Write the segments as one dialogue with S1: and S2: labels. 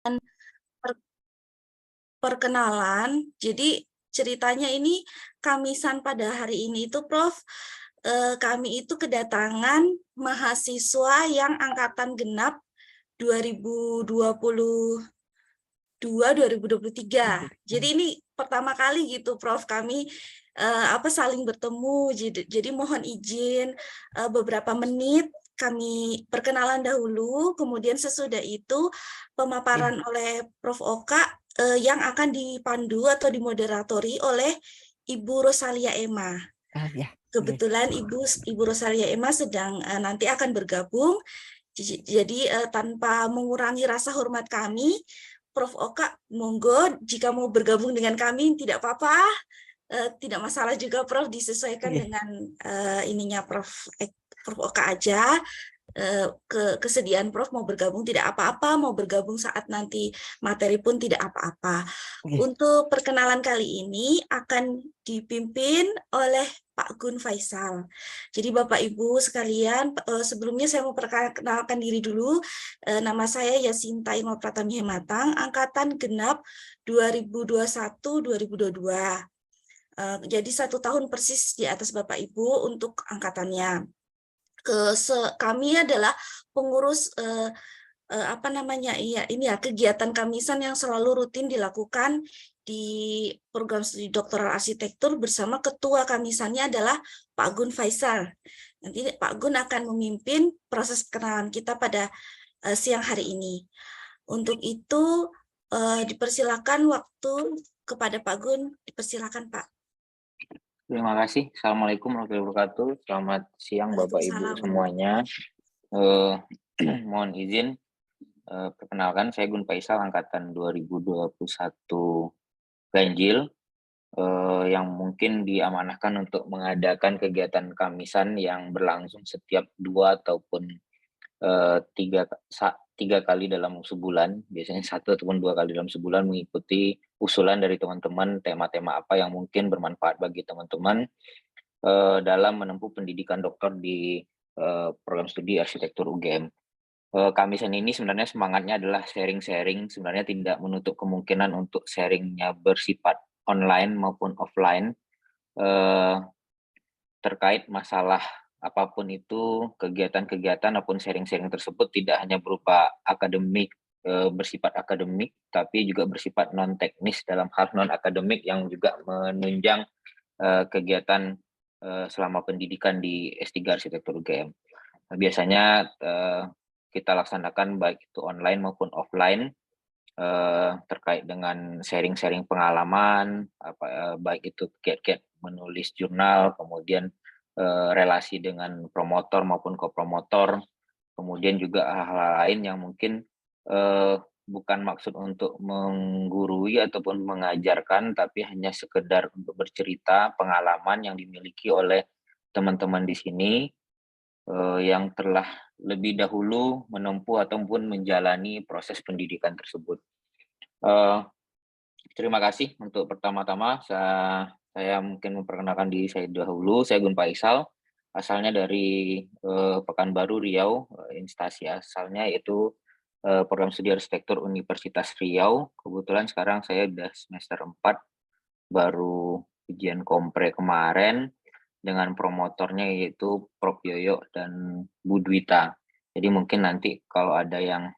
S1: Per- Perkenalan, jadi ceritanya ini Kamisan pada hari ini itu Prof, kami itu kedatangan mahasiswa yang angkatan genap 2022-2023. Jadi ini pertama kali gitu Prof, kami saling bertemu. Jadi mohon izin beberapa menit kami perkenalan dahulu, kemudian sesudah itu pemaparan oleh Prof Oka yang akan dipandu atau dimoderatori oleh Ibu Rosalia Emma.
S2: Ya.
S1: Kebetulan Ibu Rosalia Emma sedang nanti akan bergabung. Jadi tanpa mengurangi rasa hormat kami, Prof Oka, monggo jika mau bergabung dengan kami tidak apa-apa, tidak masalah juga Prof, disesuaikan dengan ininya Prof Oka aja. Kesediaan Prof mau bergabung tidak apa-apa, mau bergabung saat nanti materi pun tidak apa-apa. Untuk perkenalan kali ini akan dipimpin oleh Pak Gun Faisal. Jadi Bapak Ibu sekalian, sebelumnya saya mau perkenalkan diri dulu. Nama saya Yasinta Ilma Pratami Hematang, angkatan genap 2021-2022. Jadi 1 tahun persis di atas Bapak Ibu untuk angkatannya. Kami adalah pengurus kegiatan Kamisan yang selalu rutin dilakukan di program studi doktoral arsitektur bersama ketua Kamisannya adalah Pak Gun Faisal. Nanti Pak Gun akan memimpin proses perkenalan kita pada siang hari ini. Untuk itu dipersilakan waktu kepada Pak Gun, dipersilakan Pak.
S3: Terima kasih. Assalamualaikum warahmatullahi wabarakatuh. Selamat siang Bapak Ibu semuanya. Mohon izin perkenalkan, saya Gun Faisal angkatan 2021 ganjil yang mungkin diamanahkan untuk mengadakan kegiatan Kamisan yang berlangsung setiap 2 ataupun 3 kali dalam sebulan, biasanya 1 ataupun 2 kali dalam sebulan, mengikuti usulan dari teman-teman tema-tema apa yang mungkin bermanfaat bagi teman-teman dalam menempuh pendidikan doktor di program studi arsitektur UGM. Kamisan ini sebenarnya semangatnya adalah sharing-sharing, sebenarnya tidak menutup kemungkinan untuk sharingnya bersifat online maupun offline terkait masalah apapun itu, kegiatan-kegiatan ataupun sharing-sharing tersebut tidak hanya berupa akademik, bersifat akademik, tapi juga bersifat non-teknis dalam hal non-akademik yang juga menunjang kegiatan selama pendidikan di S3 Arsitektur UGM. Biasanya kita laksanakan baik itu online maupun offline terkait dengan sharing-sharing pengalaman, baik itu kiat-kiat menulis jurnal, kemudian relasi dengan promotor maupun kopromotor, kemudian juga hal-hal lain yang mungkin bukan maksud untuk menggurui ataupun mengajarkan, tapi hanya sekedar untuk bercerita pengalaman yang dimiliki oleh teman-teman di sini yang telah lebih dahulu menempuh ataupun menjalani proses pendidikan tersebut. Terima kasih untuk pertama-tama saya mungkin memperkenalkan diri saya dahulu. Saya Gun Faisal, asalnya dari Pekanbaru, Riau. Instansi asalnya yaitu program studi arsitektur Universitas Riau. Kebetulan sekarang saya sudah semester 4, baru ujian kompre kemarin dengan promotornya yaitu Prof Yoyo dan Bu Dwita. Jadi mungkin nanti kalau ada yang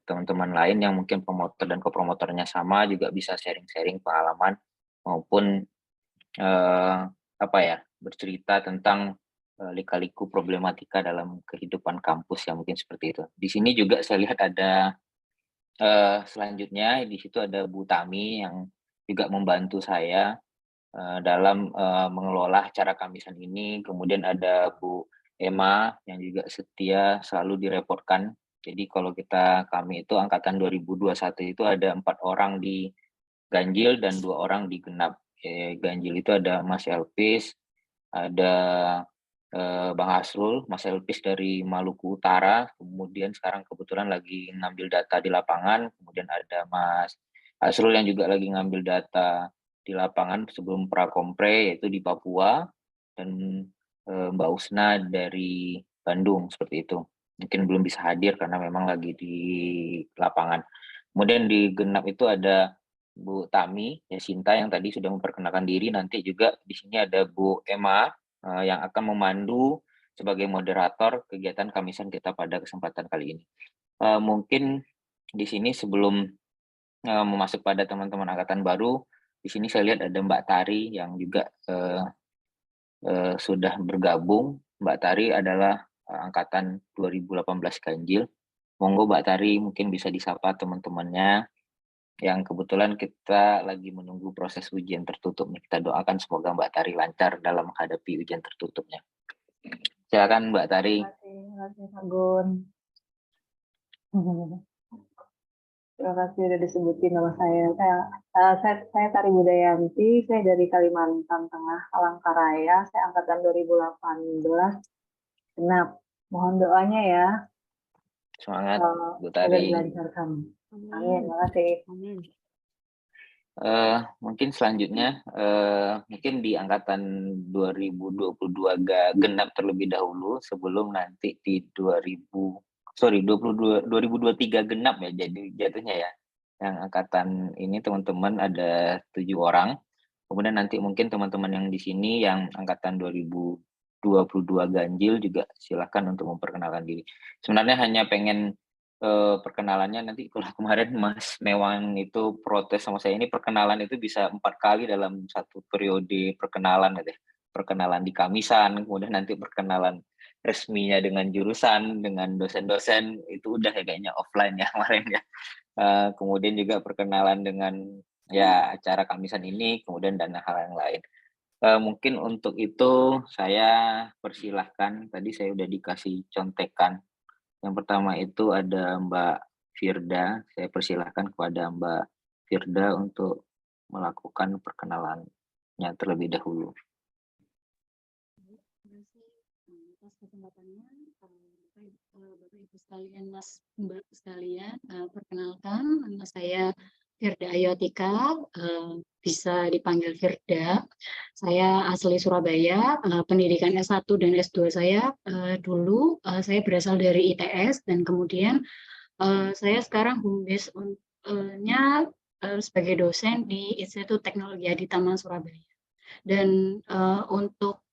S3: teman-teman lain yang mungkin promotor dan kopromotornya sama juga bisa sharing-sharing pengalaman maupun bercerita tentang lika-liku problematika dalam kehidupan kampus yang mungkin seperti itu. Di sini juga saya lihat ada selanjutnya di situ ada Bu Tami yang juga membantu saya dalam mengelola acara Kamisan ini. Kemudian ada Bu Emma yang juga setia selalu direpotkan. Jadi kalau kami itu angkatan 2021 itu ada 4 orang di ganjil dan 2 orang di genap. Ganjil itu ada Mas Elpis, ada Bang Hasrul, Mas Elpis dari Maluku Utara, kemudian sekarang kebetulan lagi ngambil data di lapangan, kemudian ada Mas Hasrul yang juga lagi ngambil data di lapangan sebelum prakompre yaitu di Papua, dan Mbak Usna dari Bandung seperti itu. Mungkin belum bisa hadir karena memang lagi di lapangan. Kemudian di genap itu ada Bu Tami Yasinta yang tadi sudah memperkenalkan diri. Nanti juga di sini ada Bu Emma yang akan memandu sebagai moderator kegiatan Kamisan kita pada kesempatan kali ini. Mungkin di sini sebelum memasuk pada teman-teman angkatan baru, di sini saya lihat ada Mbak Tari yang juga sudah bergabung. Mbak Tari adalah angkatan 2018 ganjil. Monggo Mbak Tari mungkin bisa disapa teman-temannya yang kebetulan kita lagi menunggu proses ujian tertutup. Kita doakan semoga Mbak Tari lancar dalam menghadapi ujian tertutupnya. Silakan Mbak Tari.
S2: Terima kasih Pak Gun. Terima kasih sudah disebutin nama saya. Saya Tari Budayanti, saya dari Kalimantan Tengah, Palangkaraya. Saya angkatan 2018. Genap. Mohon doanya ya.
S3: Semangat Bu Tari.
S2: Dilancarkan. Amin. Terima kasih.
S1: Amin.
S3: Mungkin selanjutnya mungkin di angkatan 2022 genap terlebih dahulu sebelum nanti di 2023 genap ya jadi jatuhnya ya. Yang angkatan ini teman-teman ada 7 orang. Kemudian nanti mungkin teman-teman yang di sini yang angkatan 2022 ganjil juga silakan untuk memperkenalkan diri. Sebenarnya hanya pengen perkenalannya nanti kalau kemarin Mas Mewang itu protes sama saya, ini perkenalan itu bisa 4 kali dalam satu periode perkenalan gitu ya. Perkenalan di Kamisan, kemudian nanti perkenalan resminya dengan jurusan, dengan dosen-dosen, itu udah ya kayaknya offline ya kemarin ya. Kemudian juga perkenalan dengan ya acara Kamisan ini, kemudian dan hal yang lain. Mungkin untuk itu saya persilahkan, tadi saya udah dikasih contekan. Yang pertama itu ada Mbak Firda. Saya persilahkan kepada Mbak Firda untuk melakukan perkenalannya terlebih dahulu.
S4: Terima kasih atas kesempatannya, Bapak Ibu sekalian, Mas Mbak sekalian. Perkenalkan, nama saya Firda Ayotika, bisa dipanggil Firda. Saya asli Surabaya, pendidikan S1 dan S2 saya dulu saya berasal dari ITS dan kemudian saya sekarang home base-nya sebagai dosen di Institut Teknologi Aditama Surabaya. Dan untuk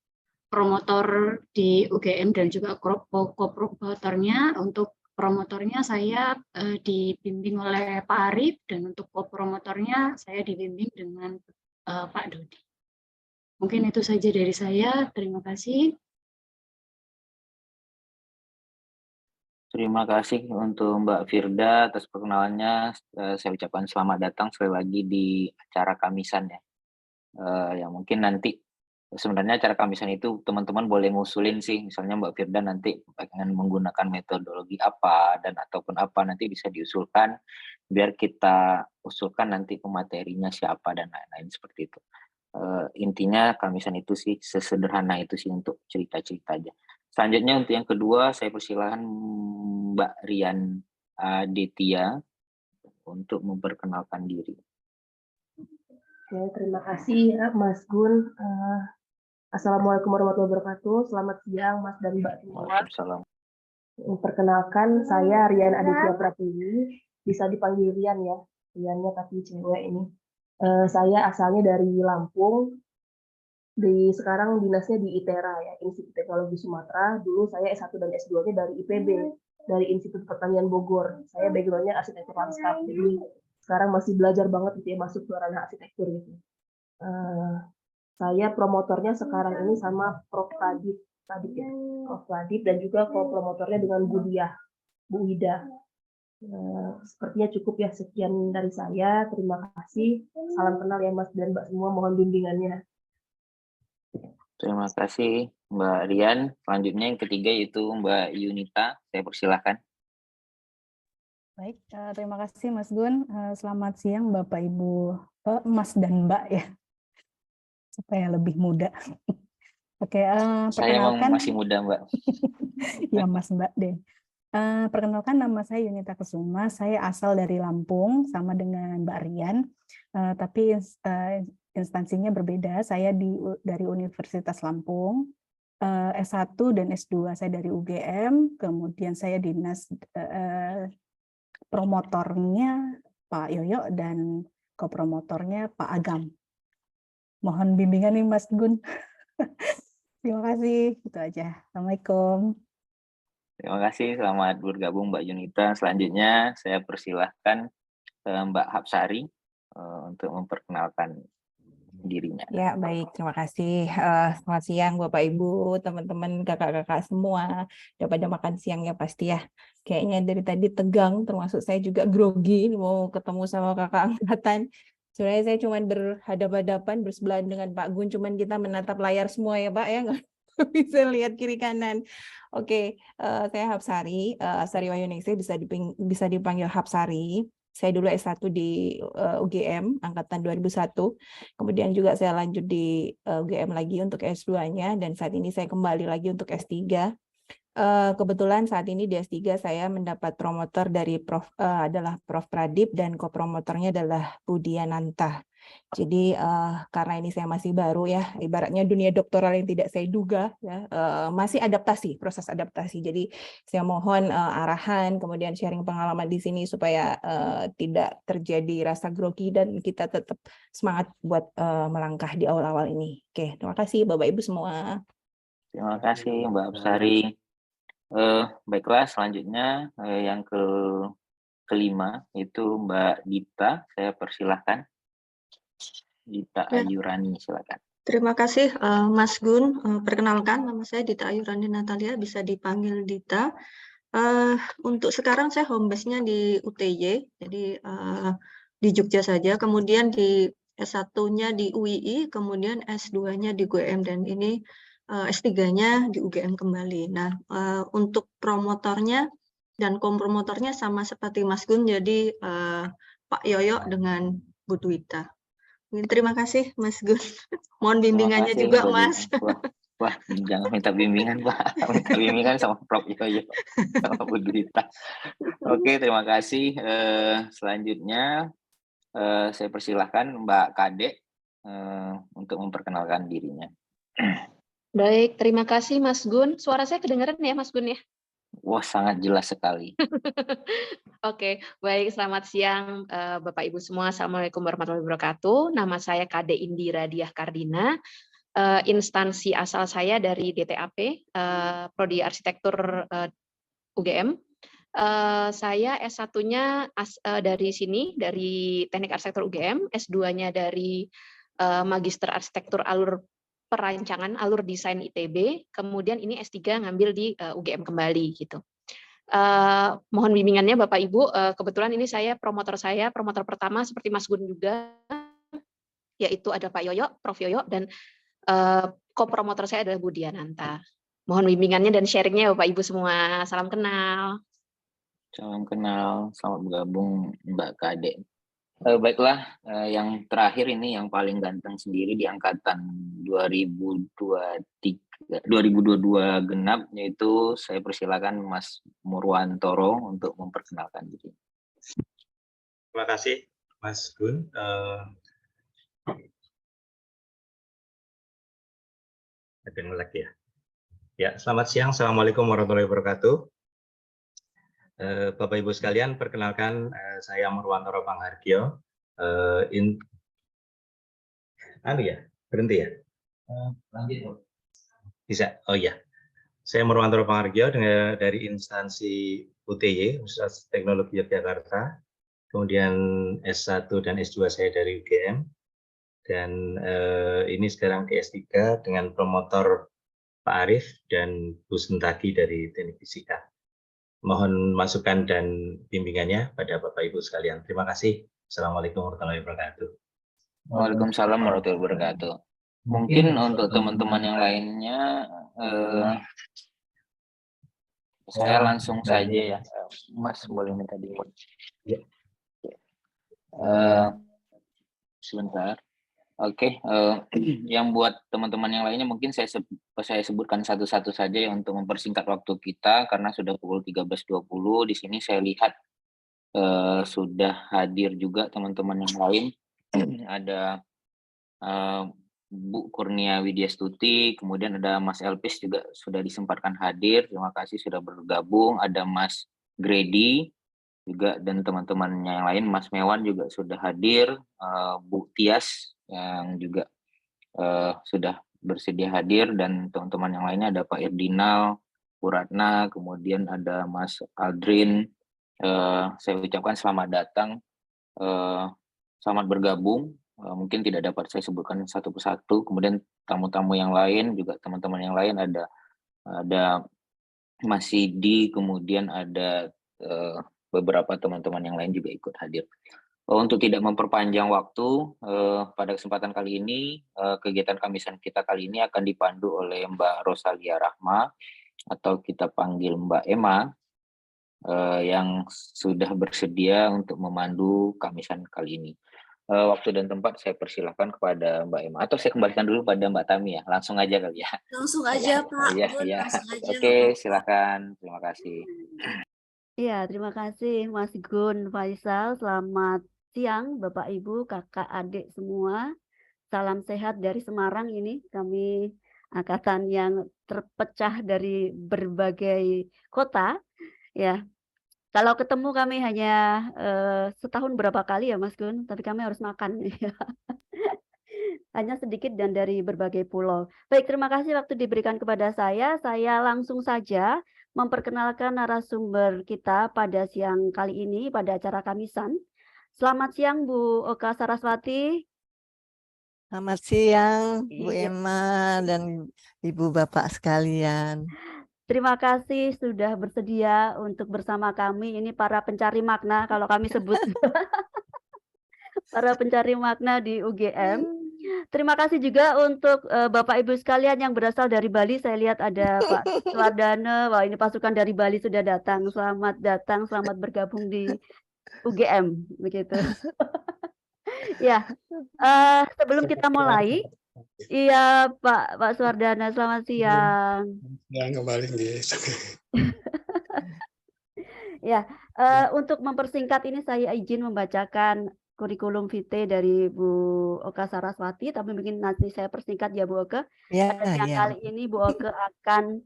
S4: promotor di UGM dan juga co-promotornya, untuk promotornya saya dibimbing oleh Pak Arif dan untuk co-promotornya saya dibimbing dengan Pak Dodi. Mungkin itu saja dari saya. Terima kasih.
S3: Terima kasih untuk Mbak Firda atas perkenalannya. Saya ucapkan selamat datang sekali lagi di acara Kamisan ya. Yang mungkin nanti sebenarnya acara Kamisan itu teman-teman boleh ngusulin sih, misalnya Mbak Firda nanti pengen menggunakan metodologi apa dan ataupun apa nanti bisa diusulkan biar kita usulkan nanti pematerinya siapa dan lain-lain seperti itu. Intinya Kamisan itu sih sesederhana itu sih untuk cerita-cerita aja. Selanjutnya untuk yang kedua saya persilahkan Mbak Rian Aditya untuk memperkenalkan diri.
S2: Oke, terima kasih ya, Mas Gun. Assalamualaikum warahmatullahi wabarakatuh. Selamat siang Mas dan Mbak semua.
S3: Waalaikumsalam.
S2: Perkenalkan, saya Rian Aditya Pratiwi. Bisa dipanggil Rian ya. Riannya tapi cewek ini. Saya asalnya dari Lampung. Sekarang dinasnya di ITERA ya, Institut Teknologi Sumatera. Dulu saya S1 dan S2-nya dari IPB, dari Institut Pertanian Bogor. Saya background-nya arsitektur lanskap. Jadi sekarang masih belajar banget gitu ya, masuk ke ranah arsitektur gitu. Saya promotornya sekarang ini sama Prof. Kadip ya, Prof. Kadip dan juga promotornya dengan Bu Ida. Sepertinya cukup ya, sekian dari saya. Terima kasih. Salam kenal ya Mas dan Mbak semua, mohon bimbingannya.
S3: Terima kasih Mbak Rian. Selanjutnya yang ketiga yaitu Mbak Yunita. Saya persilahkan.
S5: Baik, terima kasih Mas Gun. Selamat siang Bapak Ibu, Mas dan Mbak ya, supaya lebih muda. Oke,
S3: Saya
S5: perkenalkan.
S3: masih muda Mbak.
S5: Ya Mas Mbak deh. Perkenalkan, nama saya Yunita Kusuma. Saya asal dari Lampung sama dengan Mbak Rian, tapi instansinya berbeda. Saya dari Universitas Lampung, S1 dan S2 saya dari UGM, kemudian saya dinas promotornya Pak Yoyo dan kopromotornya Pak Agam. Mohon bimbingan nih Mas Gun. Terima kasih, itu aja. Assalamualaikum.
S3: Terima kasih, selamat bergabung Mbak Yunita. Selanjutnya saya persilahkan Mbak Hapsari untuk memperkenalkan dirinya.
S6: Ya, baik. Terima kasih. Selamat siang, Bapak, Ibu, teman-teman, kakak-kakak semua. Udah pada makan siang ya pasti ya. Kayaknya dari tadi tegang, termasuk saya juga grogi mau ketemu sama kakak angkatan. Sebenarnya saya cuma berhadapan-hadapan, bersebelahan dengan Pak Gun, cuman kita menatap layar semua ya Pak ya, nggak bisa lihat kiri kanan. Oke, saya Hapsari, Sari Wahyuningsih, bisa dipanggil Hapsari. Saya dulu S1 di UGM angkatan 2001. Kemudian juga saya lanjut di UGM lagi untuk S2-nya, dan saat ini saya kembali lagi untuk S3. Kebetulan saat ini di S3 saya mendapat promotor dari adalah Prof. Pradip, dan kopromotornya adalah Budiananta. Jadi karena ini saya masih baru ya, ibaratnya dunia doktoral yang tidak saya duga ya, masih proses adaptasi. Jadi saya mohon arahan, kemudian sharing pengalaman di sini supaya tidak terjadi rasa grogi dan kita tetap semangat buat melangkah di awal-awal ini. Oke, terima kasih Bapak Ibu semua.
S3: Terima kasih Mbak Hapsari. Baiklah, selanjutnya yang kelima itu Mbak Dita. Saya persilahkan. Dita
S7: Ya.
S3: Ayurani, silakan.
S7: Terima kasih Mas Gun. Perkenalkan, nama saya Dita Ayurani Natalia, bisa dipanggil Dita. Untuk sekarang saya home base-nya di UTY, jadi di Jogja saja. Kemudian di S1-nya di UII, kemudian S2-nya di UGM, dan ini S3-nya di UGM kembali. Nah, untuk promotornya dan kompromotornya sama seperti Mas Gun, jadi Pak Yoyo dengan Bu Dwita. Terima kasih Mas Gun. Mohon bimbingannya
S3: Terima kasih,
S7: juga
S3: Mbak
S7: Mas.
S3: Dita. Wah, jangan minta bimbingan Pak. Minta bimbingan sama Prof. Yoyo, sama Bu Dwita. Oke, terima kasih. Selanjutnya saya persilahkan Mbak Kade untuk memperkenalkan dirinya.
S8: Baik, terima kasih Mas Gun. Suara saya kedengaran ya Mas Gun ya?
S3: Wah, sangat jelas sekali.
S8: Oke, baik. Selamat siang Bapak Ibu semua. Assalamualaikum warahmatullahi wabarakatuh. Nama saya Kade Indira Diah Kardina. Instansi asal saya dari DTAP, Prodi Arsitektur UGM. Saya S1-nya dari sini, dari Teknik Arsitektur UGM, S2-nya dari Magister Arsitektur Alur Perancangan, Alur Desain ITB, kemudian ini S3 ngambil di UGM kembali gitu. Mohon bimbingannya Bapak Ibu, kebetulan ini promotor pertama seperti Mas Gun juga, yaitu ada Pak Yoyo, Prof. Yoyo, dan kopromotor saya adalah Budiananta. Mohon bimbingannya dan sharingnya Bapak Ibu semua. Salam kenal.
S3: Salam kenal, selamat bergabung Mbak Kade. Baiklah, yang terakhir ini yang paling ganteng sendiri di angkatan 2022 genap, yaitu saya persilakan Mas Murwantoro untuk memperkenalkan diri.
S9: Terima kasih Mas Gun. Lagi ya. Ya, selamat siang. Assalamualaikum warahmatullahi wabarakatuh. Bapak Ibu sekalian, perkenalkan saya Murwantoro Panghargyo. Berhenti ya? Lanjut. Bisa? Oh iya. Saya Murwantoro Panghargyo dari instansi UTY, Universitas Teknologi Yogyakarta. Kemudian S1 dan S2 saya dari UGM. Dan ini sekarang di S3 dengan promotor Pak Arif dan Bu Sentagi dari Teknik Fisika. Mohon masukan dan bimbingannya pada Bapak Ibu sekalian. Terima kasih. Assalamualaikum warahmatullahi wabarakatuh.
S3: Waalaikumsalam warahmatullahi wabarakatuh. Mungkin untuk teman-teman yang lainnya, saya langsung saja ya, Mas boleh minta di sebentar. Oke, yang buat teman-teman yang lainnya mungkin saya sebutkan satu-satu saja ya untuk mempersingkat waktu kita karena sudah pukul 13.20. Di sini saya lihat sudah hadir juga teman-teman yang lain. Ada Bu Kurnia Widyastuti, kemudian ada Mas Elpis juga sudah disempatkan hadir. Terima kasih sudah bergabung. Ada Mas Grady, juga dan teman-temannya yang lain, Mas Mewan juga sudah hadir, Bu Tias yang juga sudah bersedia hadir, dan teman-teman yang lainnya ada Pak Irdinal, Bu Ratna, kemudian ada Mas Aldrin. Saya ucapkan selamat datang, selamat bergabung. Mungkin tidak dapat saya sebutkan satu persatu. Kemudian tamu-tamu yang lain juga, teman-teman yang lain ada Mas Sidi, kemudian ada beberapa teman-teman yang lain juga ikut hadir. Untuk tidak memperpanjang waktu, pada kesempatan kali ini, kegiatan kamisan kita kali ini akan dipandu oleh Mbak Rosalia Rahma, atau kita panggil Mbak Emma, yang sudah bersedia untuk memandu kamisan kali ini. Waktu dan tempat saya persilahkan kepada Mbak Emma, atau saya kembalikan dulu pada Mbak Tami ya, langsung aja kali ya.
S1: Langsung aja Pak Gun,
S3: Iya.
S1: langsung aja.
S3: Oke, silakan. Terima kasih.
S10: Iya, terima kasih Mas Gun Faisal. Selamat siang Bapak Ibu, kakak, adik semua. Salam sehat dari Semarang ini. Kami angkatan yang terpecah dari berbagai kota. Ya, kalau ketemu kami hanya setahun berapa kali ya Mas Gun, tapi kami harus makan. Hanya sedikit dan dari berbagai pulau. Baik, terima kasih waktu diberikan kepada saya. Saya langsung saja memperkenalkan narasumber kita pada siang kali ini pada acara Kamisan. Selamat siang Bu Oka Saraswati.
S11: Selamat siang Bu
S10: Iya.
S11: Emma dan Ibu Bapak sekalian.
S10: Terima kasih sudah bersedia untuk bersama kami. Ini para pencari makna kalau kami sebut. Para pencari makna di UGM. Terima kasih juga untuk Bapak Ibu sekalian yang berasal dari Bali. Saya lihat ada Pak Suardana. Wah, ini pasukan dari Bali sudah datang. Selamat datang, selamat bergabung di UGM begitu. Ya, sebelum kita mulai, iya Pak Suardana, selamat siang.
S12: Yang kembali
S10: Ya, untuk mempersingkat ini saya izin membacakan kurikulum vitae dari Bu Oka Saraswati, tapi mungkin nanti saya persingkat ya Bu Oka. Pada siang kali ini Bu Oka akan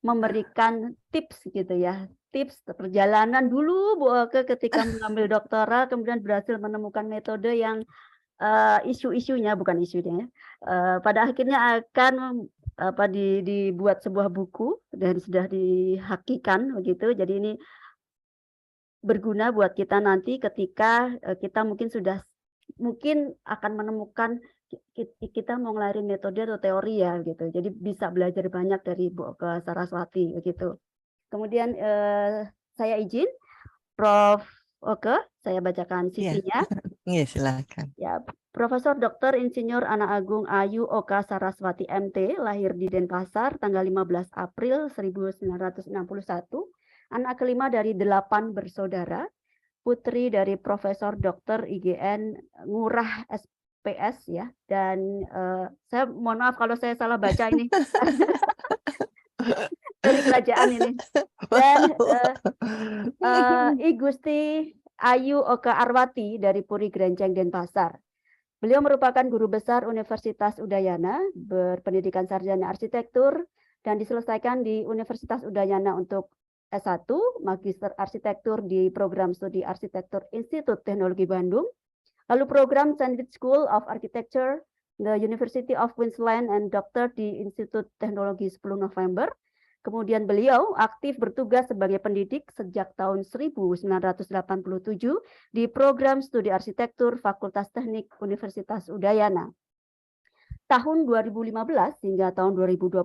S10: memberikan tips gitu ya, tips perjalanan dulu Bu Oka ketika mengambil doktoral, kemudian berhasil menemukan metode yang isu-isunya bukan isunya, pada akhirnya akan dibuat sebuah buku dan sudah dihakikan begitu. Jadi ini berguna buat kita nanti ketika kita mungkin akan menemukan kita mau ngelarin metode atau teori ya gitu. Jadi bisa belajar banyak dari Bu Oka Saraswati begitu. Kemudian saya izin Prof Oka, saya bacakan CV-nya.
S11: Iya, silakan.
S10: Ya, Profesor Dr. Insinyur Ana Agung Ayu Oka Saraswati MT, lahir di Denpasar tanggal 15 April 1961. Anak kelima dari 8 bersaudara, putri dari Profesor Dr. IGN Ngurah SPS ya, dan saya mohon maaf kalau saya salah baca ini dari kerajaan ini. Dan I Gusti Ayu Oka Arwati dari Puri Grenceng Denpasar. Beliau merupakan guru besar Universitas Udayana, berpendidikan sarjana arsitektur dan diselesaikan di Universitas Udayana untuk S1, Magister Arsitektur di Program Studi Arsitektur Institut Teknologi Bandung, lalu program Sandwich School of Architecture, the University of Queensland, and Dokter di Institut Teknologi 10 November. Kemudian beliau aktif bertugas sebagai pendidik sejak tahun 1987 di Program Studi Arsitektur Fakultas Teknik Universitas Udayana. Tahun 2015 hingga tahun 2022,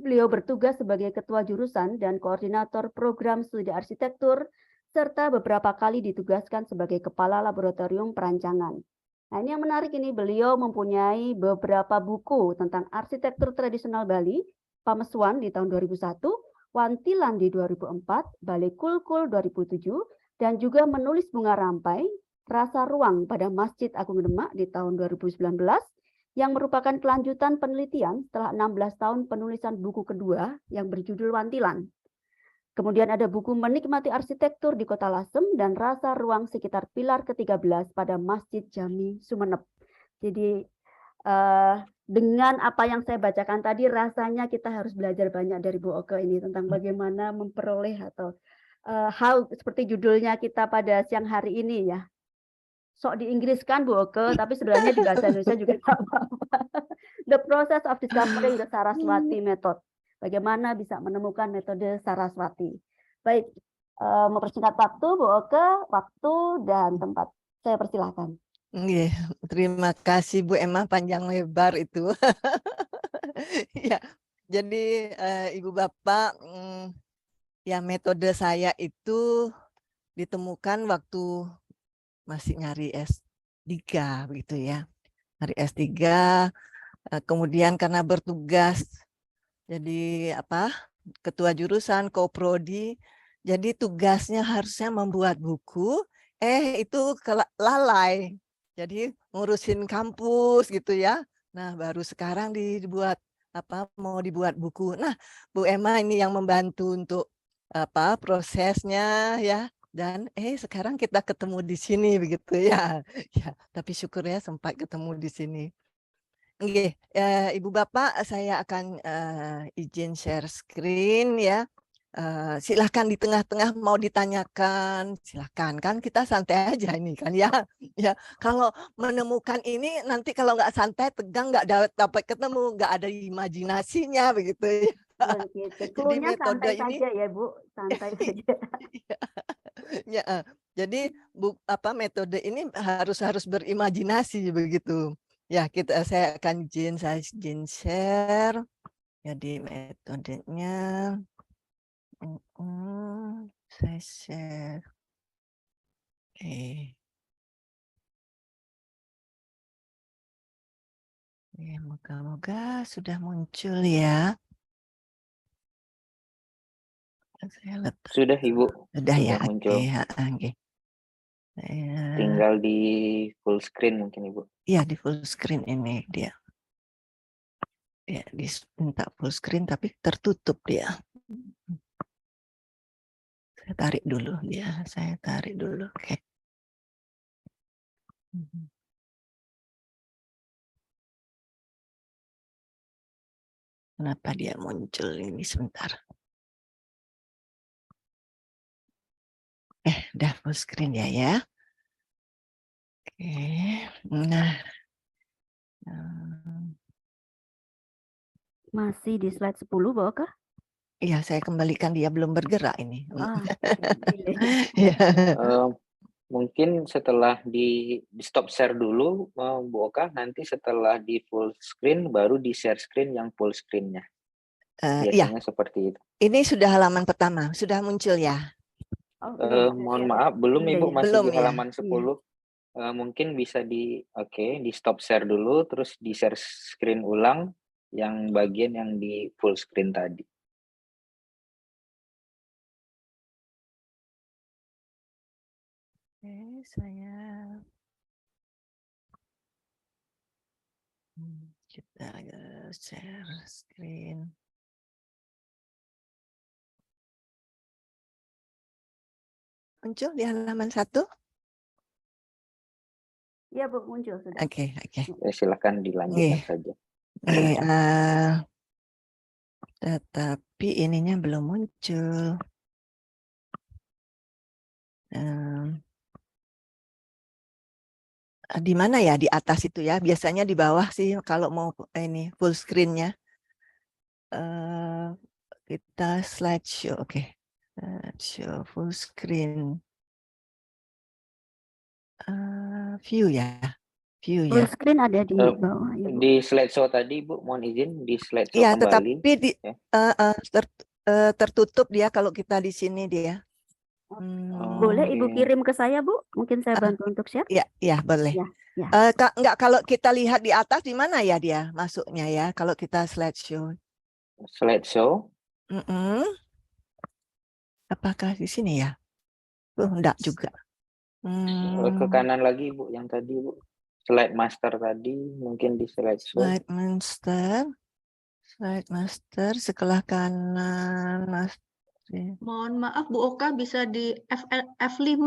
S10: beliau bertugas sebagai Ketua Jurusan dan Koordinator Program Studi Arsitektur, serta beberapa kali ditugaskan sebagai Kepala Laboratorium Perancangan. Nah, ini yang menarik ini, beliau mempunyai beberapa buku tentang arsitektur tradisional Bali, Pamesuan di tahun 2001, Wantilan di 2004, Balai Kulkul 2007, dan juga menulis Bunga Rampai, Rasa Ruang pada Masjid Agung Demak di tahun 2019, yang merupakan kelanjutan penelitian setelah 16 tahun penulisan buku kedua yang berjudul Wantilan. Kemudian ada buku Menikmati Arsitektur di Kota Lasem dan Rasa Ruang Sekitar Pilar ke-13 pada Masjid Jami Sumeneb. Jadi dengan apa yang saya bacakan tadi, rasanya kita harus belajar banyak dari Bu Oka ini tentang bagaimana memperoleh atau how seperti judulnya kita pada siang hari ini ya. Sok di Inggris kan Bu Oke, tapi sebenarnya di bahasa Indonesia juga nggak apa-apa. The process of discovering the Saraswati method. Bagaimana bisa menemukan metode Saraswati. Baik, mempersingkat waktu Bu Oke, waktu dan tempat. Saya persilahkan.
S11: Terima kasih Bu Emma, panjang lebar itu. Ya, jadi Ibu Bapak, ya metode saya itu ditemukan waktu masih nyari S3 begitu ya. Nyari S3, kemudian karena bertugas jadi ketua jurusan Koprodi, jadi tugasnya harusnya membuat buku, itu lalai. Jadi ngurusin kampus gitu ya. Nah, baru sekarang mau dibuat buku. Nah, Bu Emma ini yang membantu untuk prosesnya ya. Dan sekarang kita ketemu di sini begitu ya. Ya, tapi syukur ya sempat ketemu di sini. Oke, Ibu Bapak, saya akan izin share screen ya. Silahkan di tengah-tengah mau ditanyakan, silahkan, kan kita santai aja ini kan ya. Ya, kalau menemukan ini nanti kalau nggak santai, tegang, nggak dapat ketemu, nggak ada imajinasinya begitu ya.
S10: Jadi metode ini saja ya Bu, santai saja.
S11: Ya, jadi metode ini harus berimajinasi begitu. Ya, saya akan izin share. Jadi metodenya saya share. Ya, moga-moga sudah muncul ya.
S3: Sudah Ibu.
S11: Sudah ya,
S3: muncul.
S11: Oke.
S3: Tinggal di full screen mungkin Ibu.
S11: Iya, di full screen ini dia. Ya, minta full screen tapi tertutup dia. Saya tarik dulu dia, Oke. Kenapa dia muncul ini sebentar? Udah full screen ya. Oke, nah.
S10: Masih di slide 10, Bu Oke?
S11: Iya, saya kembalikan, dia belum bergerak ini.
S3: Mungkin setelah di stop share dulu, Bu Oka, nanti setelah di full screen baru di share screen yang full screen-nya. Biasanya seperti itu.
S11: Ini sudah halaman pertama, sudah muncul ya?
S3: Mohon maaf, belum Ibu, masih
S11: belum,
S3: di halaman 10. Mungkin bisa di stop share dulu, terus di share screen ulang yang bagian yang di full screen tadi.
S11: Oke, saya kita share screen. Muncul di halaman 1?
S10: Iya Bu, muncul sudah.
S11: Oke.
S3: Silakan dilanjutkan saja.
S11: Tetapi ininya belum muncul. Di mana ya, di atas itu ya, biasanya di bawah sih kalau mau ini full screen-nya. Kita slideshow, oke. Slideshow full screen. View ya.
S10: Full screen ada di bawah ya, Bu.
S3: Di slideshow tadi Bu, mohon izin di slideshow
S11: ya,
S3: kembali.
S11: Tetapi tertutup dia kalau kita di sini dia.
S10: Boleh Ibu kirim ke saya Bu? Mungkin saya bantu untuk share.
S11: Iya, boleh.
S10: Ya.
S11: Enggak, kalau kita lihat di atas di mana ya dia masuknya ya kalau kita slideshow.
S3: Slideshow.
S11: Apakah di sini ya? Enggak juga.
S3: Ke kanan lagi Bu, yang tadi Bu. Slide master tadi mungkin di slideshow.
S11: Slide master sebelah kanan Mas.
S7: Mohon maaf Bu Oka, bisa di F5.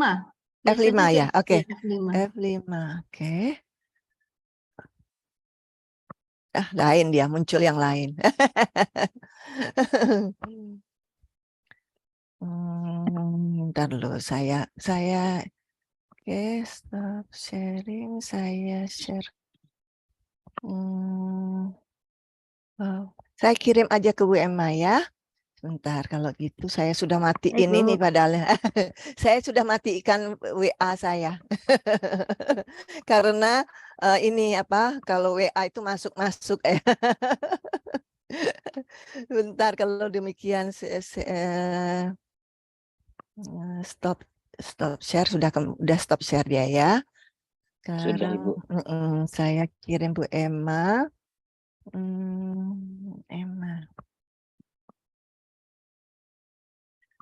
S11: F5 ya, oke.
S7: F5.
S11: Oke. Lain dia, muncul yang lain. Ntar dulu saya oke, stop sharing, saya share. Saya kirim aja ke Bu Emma ya. Sebentar, kalau gitu saya sudah matiin
S10: Ibu.
S11: ini padahal saya sudah matikan WA saya. Karena ini apa, kalau WA itu masuk-masuk Bentar, kalau demikian stop share, sudah stop share dia ya.
S3: Sudah,
S11: Sekarang
S3: Ibu.
S11: saya kirim Bu Emma. Emma.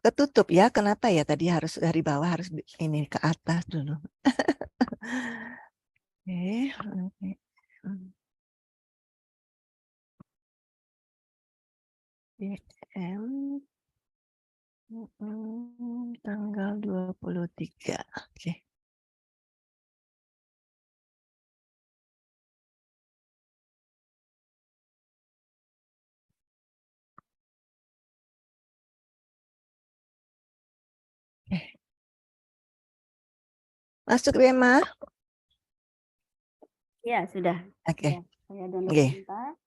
S11: Ketutup ya, kenapa ya tadi harus dari bawah, harus ini ke atas dulu. Oke. DM tanggal 23. Oke. Masuk Bema?
S10: Ya, sudah.
S11: Oke.
S10: Ya, saya download
S11: Oke.
S10: sebentar.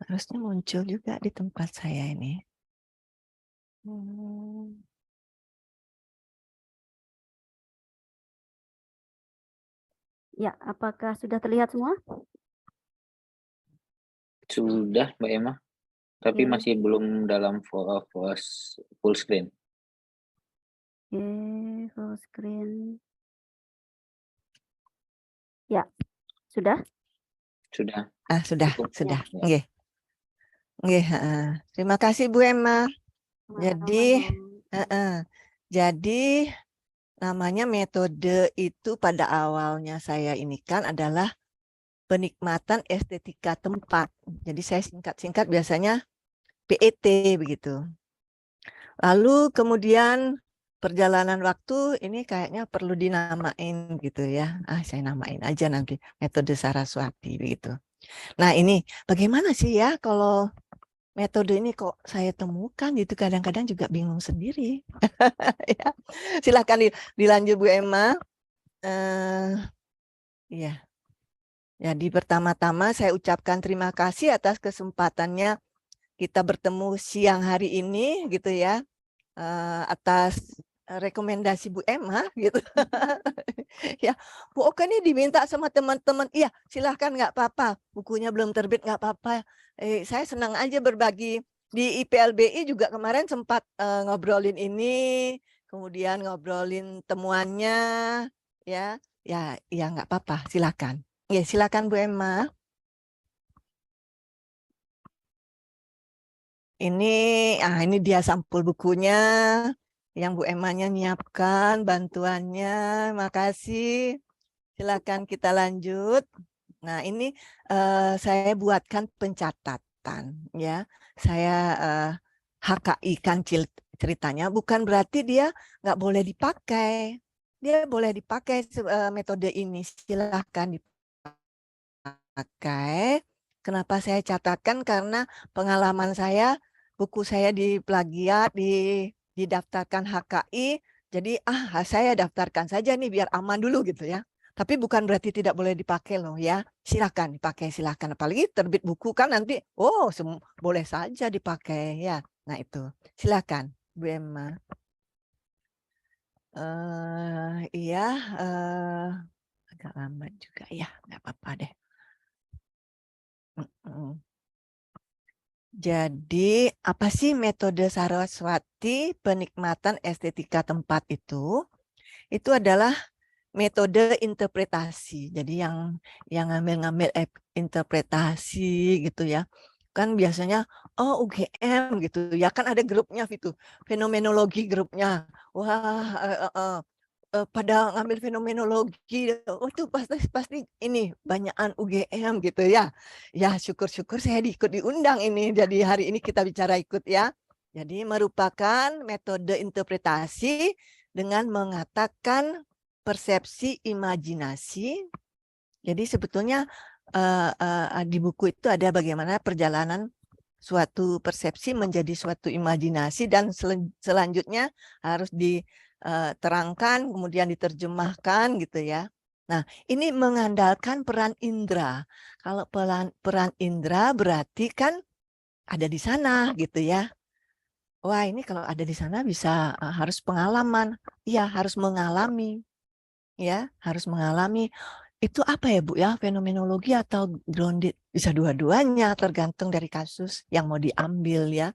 S11: Harusnya muncul juga di tempat saya ini.
S10: Ya, apakah sudah terlihat semua?
S3: Sudah, Mbak Emma. Tapi
S10: Oke.
S3: masih belum dalam full screen.
S10: Oke, full screen. Ya, sudah?
S3: Sudah.
S11: Sudah,
S3: Cukup.
S11: sudah.
S3: Ya.
S11: Oke. Oke, terima kasih Bu Emma. Jadi, jadi namanya metode itu pada awalnya saya ini kan adalah penikmatan estetika tempat. Jadi saya singkat-singkat biasanya PET begitu. Lalu kemudian perjalanan waktu ini kayaknya perlu dinamain gitu ya. Saya namain aja nanti metode Saraswati begitu. Nah ini bagaimana sih ya kalau metode ini kok saya temukan gitu, kadang-kadang juga bingung sendiri. Ya. Silahkan dilanjut Bu Emma. Iya. Jadi pertama-tama saya ucapkan terima kasih atas kesempatannya kita bertemu siang hari ini gitu ya, atas rekomendasi Bu Emma gitu. Ya, Bu Oka ini diminta sama teman-teman. Iya, silahkan, nggak apa-apa. Bukunya belum terbit, nggak apa-apa. Saya senang aja berbagi. Di IPLBI juga kemarin sempat ngobrolin ini, kemudian ngobrolin temuannya, ya, nggak apa-apa. Silahkan. Ya, silahkan Bu Emma. Ini dia sampul bukunya yang Bu Emma-nya nyiapkan, bantuannya. Makasih. Silakan kita lanjut. Nah, ini saya buatkan pencatatan ya. Saya HKI kan ceritanya, bukan berarti dia nggak boleh dipakai. Dia boleh dipakai metode ini. Silahkan dipakai. Kenapa saya catatkan? Karena pengalaman saya, buku saya diplagiat, didaftarkan HKI. Jadi saya daftarkan saja nih biar aman dulu gitu ya. Tapi bukan berarti tidak boleh dipakai loh ya. Silakan dipakai, silakan. Apalagi terbit buku kan nanti, boleh saja dipakai ya. Nah itu, silakan Bu Emma. Iya, agak lambat juga ya, nggak apa-apa deh. Jadi apa sih metode Saraswati penikmatan estetika tempat itu? Itu adalah metode interpretasi. Jadi yang ngambil interpretasi gitu ya. Kan biasanya UGM gitu ya, kan ada grupnya gitu. Fenomenologi grupnya. Wah, pada ngambil fenomenologi, oh itu pasti ini banyakan UGM gitu ya. Ya syukur-syukur saya diundang ini. Jadi hari ini kita bicara ikut ya. Jadi merupakan metode interpretasi dengan mengatakan persepsi imajinasi. Jadi sebetulnya di buku itu ada bagaimana perjalanan suatu persepsi menjadi suatu imajinasi dan selanjutnya harus diterangkan, kemudian diterjemahkan gitu ya. Nah, ini mengandalkan peran indera. Kalau peran indera berarti kan ada di sana gitu ya. Wah, ini kalau ada di sana bisa harus pengalaman. Iya, harus mengalami. Ya, harus mengalami. Itu apa ya Bu ya, fenomenologi atau grounded? Bisa dua-duanya, tergantung dari kasus yang mau diambil ya.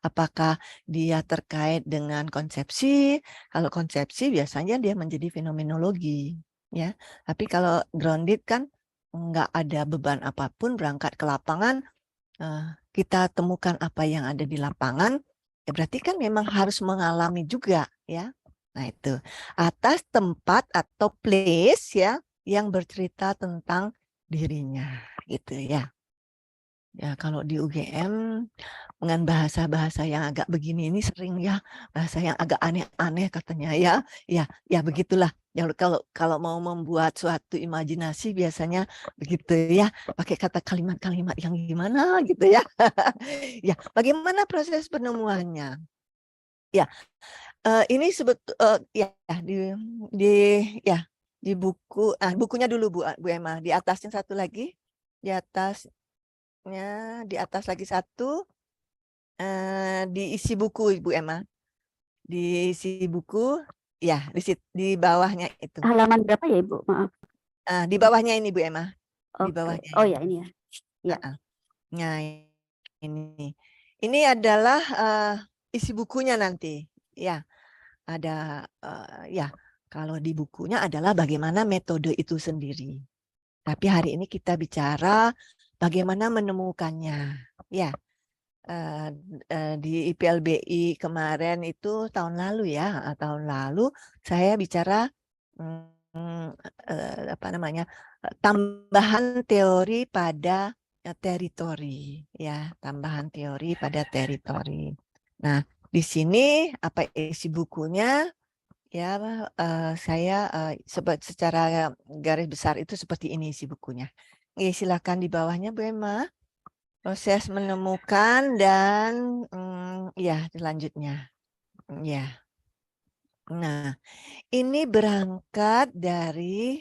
S11: Apakah dia terkait dengan konsepsi? Kalau konsepsi biasanya dia menjadi fenomenologi ya. Tapi kalau grounded kan nggak ada beban apapun, berangkat ke lapangan, kita temukan apa yang ada di lapangan, ya berarti kan memang harus mengalami juga ya. Nah itu atas tempat atau place ya yang bercerita tentang dirinya gitu ya. Ya kalau di UGM dengan bahasa-bahasa yang agak begini ini sering ya, bahasa yang agak aneh-aneh katanya ya. Ya begitulah. Ya kalau mau membuat suatu imajinasi biasanya begitu ya, pakai kata kalimat-kalimat yang gimana gitu ya. Ya, bagaimana proses penemuannya? Ya, ini ya di buku, bukunya dulu Bu Emma, di atasnya satu lagi, di atasnya, di atas lagi satu, diisi buku Ibu Emma, diisi buku, ya di bawahnya itu.
S10: Halaman berapa ya Ibu? Maaf.
S11: Di bawahnya ini Bu Emma, di
S10: Oke.
S11: bawahnya.
S10: Oh ya ini ya. Ya.
S11: Nah ini adalah isi bukunya nanti, ya. Ada ya kalau di bukunya adalah bagaimana metode itu sendiri. Tapi hari ini kita bicara bagaimana menemukannya. Ya, di IPLBI kemarin itu tahun lalu ya, tahun lalu saya bicara apa namanya tambahan teori pada teritori, ya tambahan teori pada teritori. Nah di sini apa isi bukunya? Ya, saya secara garis besar itu seperti ini isi bukunya. Silakan di bawahnya Bu Emma. Proses menemukan dan ya selanjutnya. Ya. Nah, ini berangkat dari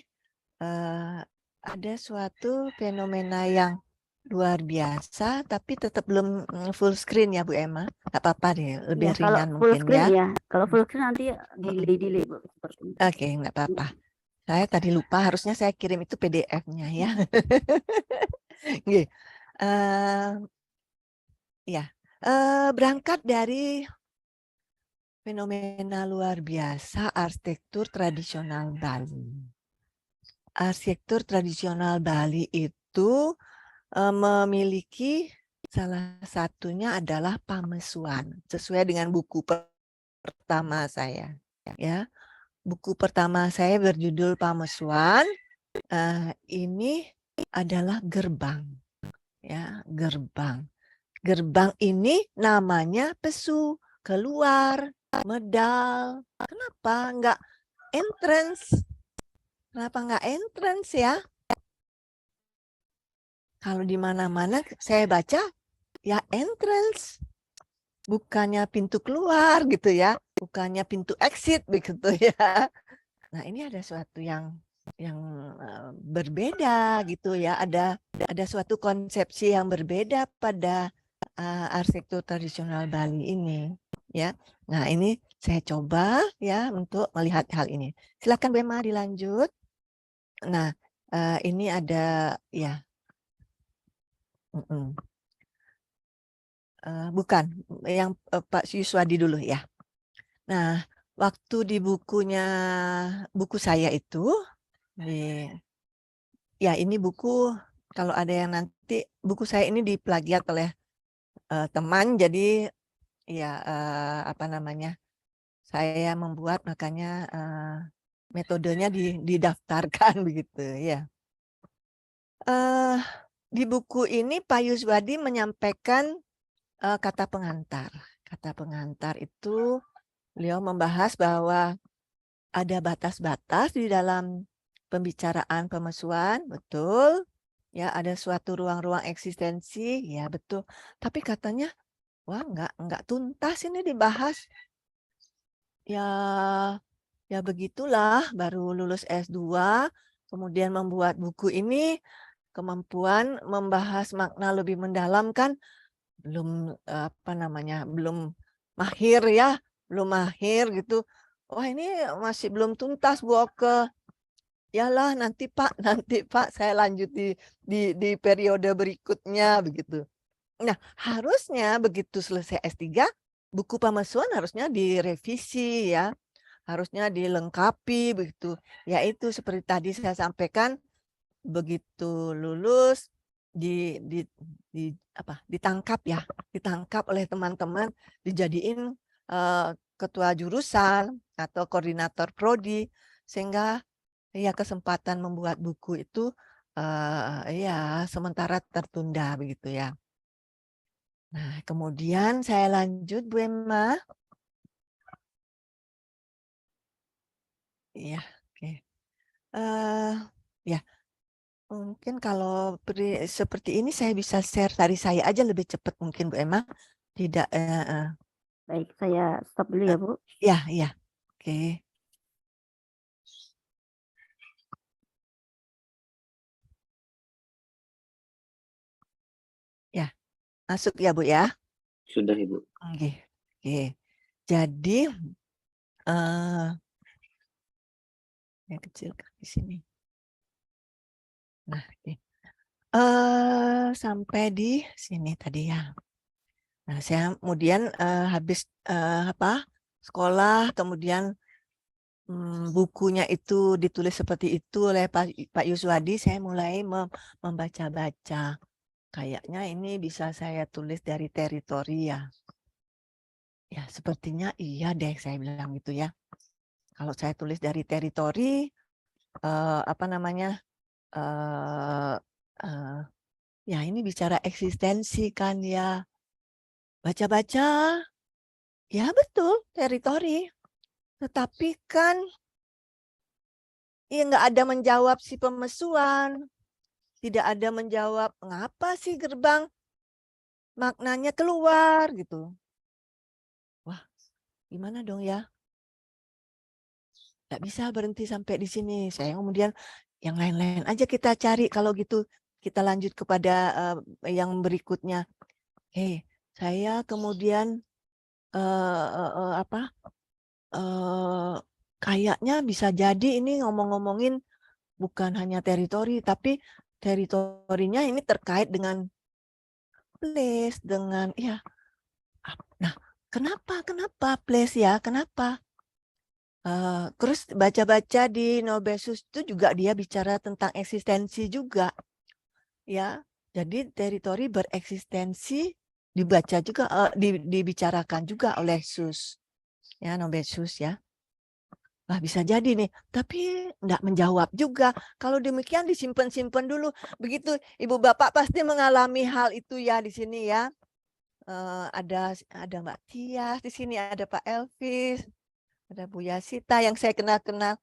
S11: ada suatu fenomena yang luar biasa, tapi tetap belum full screen ya Bu Emma. Gak apa-apa deh, lebih
S10: Ya, kalau
S11: ringan
S10: full
S11: mungkin
S10: screen
S11: ya.
S10: ya. Kalau full screen nanti delay Bu.
S11: Oke, nggak apa-apa. Saya tadi lupa, harusnya saya kirim itu PDF-nya ya. Ya, berangkat dari fenomena luar biasa arsitektur tradisional Bali. Arsitektur tradisional Bali itu memiliki salah satunya adalah pamesuan, sesuai dengan buku pertama saya. Ya, buku pertama saya berjudul Pamesuan. Ini adalah gerbang, ya gerbang. Gerbang ini namanya pesu, keluar, medal. Kenapa enggak entrance? Kenapa enggak entrance ya? Kalau di mana-mana saya baca ya entrance. Bukannya pintu keluar gitu ya, bukannya pintu exit begitu ya. Nah, ini ada suatu yang berbeda gitu ya. Ada suatu konsepsi yang berbeda pada arsitektur tradisional Bali ini ya. Nah, ini saya coba ya untuk melihat hal ini. Silakan Bu Emma dilanjut. Nah, ini ada ya. Bukan yang Pak Yuswadi dulu ya. Nah, waktu di buku saya itu ya ini buku, kalau ada yang nanti buku saya ini diplagiat oleh teman, jadi ya apa namanya, saya membuat makanya metodenya didaftarkan begitu ya. Di buku ini Pak Yuswadi menyampaikan kata pengantar. Kata pengantar itu beliau membahas bahwa ada batas-batas di dalam pembicaraan pemesuhan, betul. Ya, ada suatu ruang-ruang eksistensi, ya betul. Tapi katanya, wah nggak tuntas ini dibahas. Ya begitulah, baru lulus S2, kemudian membuat buku ini, kemampuan membahas makna lebih mendalam kan belum belum mahir ya, belum mahir gitu. Wah ini masih belum tuntas Bu Oke. Yalah nanti Pak, saya lanjut di periode berikutnya begitu. Nah, harusnya begitu selesai S3, buku pemesuhan harusnya direvisi ya. Harusnya dilengkapi begitu. Yaitu seperti tadi saya sampaikan, begitu lulus ditangkap oleh teman-teman, dijadiin ketua jurusan atau koordinator prodi, sehingga ya kesempatan membuat buku itu ya sementara tertunda begitu ya. Nah, kemudian saya lanjut Bu Emma. Iya, oke. Ya, mungkin kalau seperti ini saya bisa share dari saya aja lebih cepat mungkin Bu Emma. Tidak.
S10: Baik, saya stop dulu ya Bu.
S11: Ya, oke. Ya, masuk ya Bu ya.
S3: Sudah Ibu.
S11: Oke. Jadi yang kecil di sini. Nah, sampai di sini tadi ya. Nah, saya kemudian habis sekolah, kemudian bukunya itu ditulis seperti itu oleh Pak Yuswadi, saya mulai membaca-baca. Kayaknya ini bisa saya tulis dari teritori ya. Ya, sepertinya iya deh, saya bilang gitu ya. Kalau saya tulis dari teritori, ya ini bicara eksistensi kan ya. Baca-baca, ya betul, teritori. Tetapi kan ya nggak ada menjawab si pemesuhan. Tidak ada menjawab, mengapa sih gerbang maknanya keluar gitu. Wah, gimana dong ya? Nggak bisa berhenti sampai di sini. Saya kemudian yang lain-lain aja kita cari. Kalau gitu kita lanjut kepada yang berikutnya. Saya kemudian kayaknya bisa jadi ini ngomong-ngomongin bukan hanya teritori, tapi teritorinya ini terkait dengan place, dengan ya. Nah, kenapa place ya? Kenapa? Terus baca-baca di Nobesus itu juga dia bicara tentang eksistensi juga, ya. Jadi teritori bereksistensi dibaca juga, dibicarakan juga oleh Sus, ya Nobesus ya. Wah bisa jadi nih, tapi enggak menjawab juga. Kalau demikian disimpan-simpan dulu. Begitu Ibu Bapak pasti mengalami hal itu ya di sini ya. Ada Mbak Tias di sini, ada Pak Elvis. Ada Bu Yasita yang saya kenal-kenal.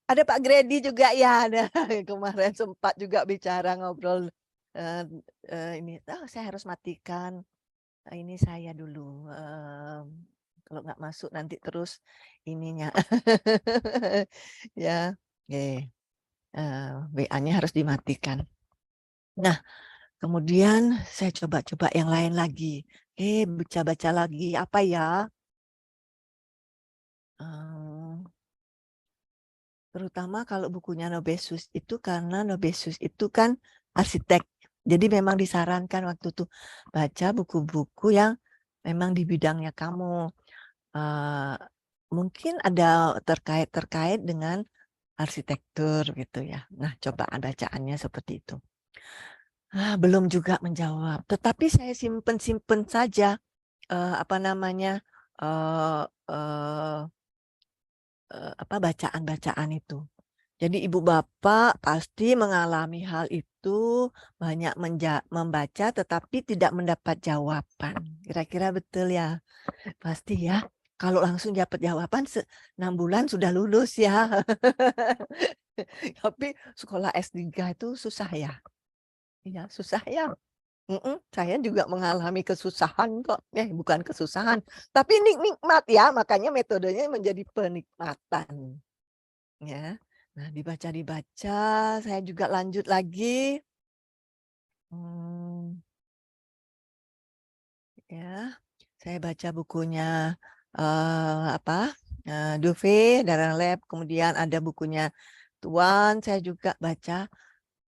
S11: Ada Pak Gredi juga ya. Ada kemarin sempat juga bicara ngobrol ini. Saya harus matikan ini saya dulu. Kalau nggak masuk nanti terus ininya. Ya, WA-nya harus dimatikan. Nah, kemudian saya coba-coba yang lain lagi. Baca-baca lagi apa ya? Terutama kalau bukunya Nobesus itu karena Nobesus itu kan arsitek. Jadi memang disarankan waktu itu baca buku-buku yang memang di bidangnya kamu. Mungkin ada terkait dengan arsitektur gitu ya. Nah, coba bacaannya seperti itu. Belum juga menjawab. Tetapi saya simpen saja bacaan-bacaan itu. Jadi ibu bapak pasti mengalami hal itu, banyak membaca tetapi tidak mendapat jawaban. Kira-kira betul ya? Pasti ya. Kalau langsung dapat jawaban 6 bulan sudah lulus ya. Tapi sekolah S3 itu susah ya. Iya, susah ya. Saya juga mengalami kesusahan kok. Bukan kesusahan, tapi nikmat ya. Makanya metodenya menjadi penikmatan. Ya. Nah, dibaca, saya juga lanjut lagi. Ya, saya baca bukunya Duve, Darren Lab, kemudian ada bukunya Tuan, saya juga baca.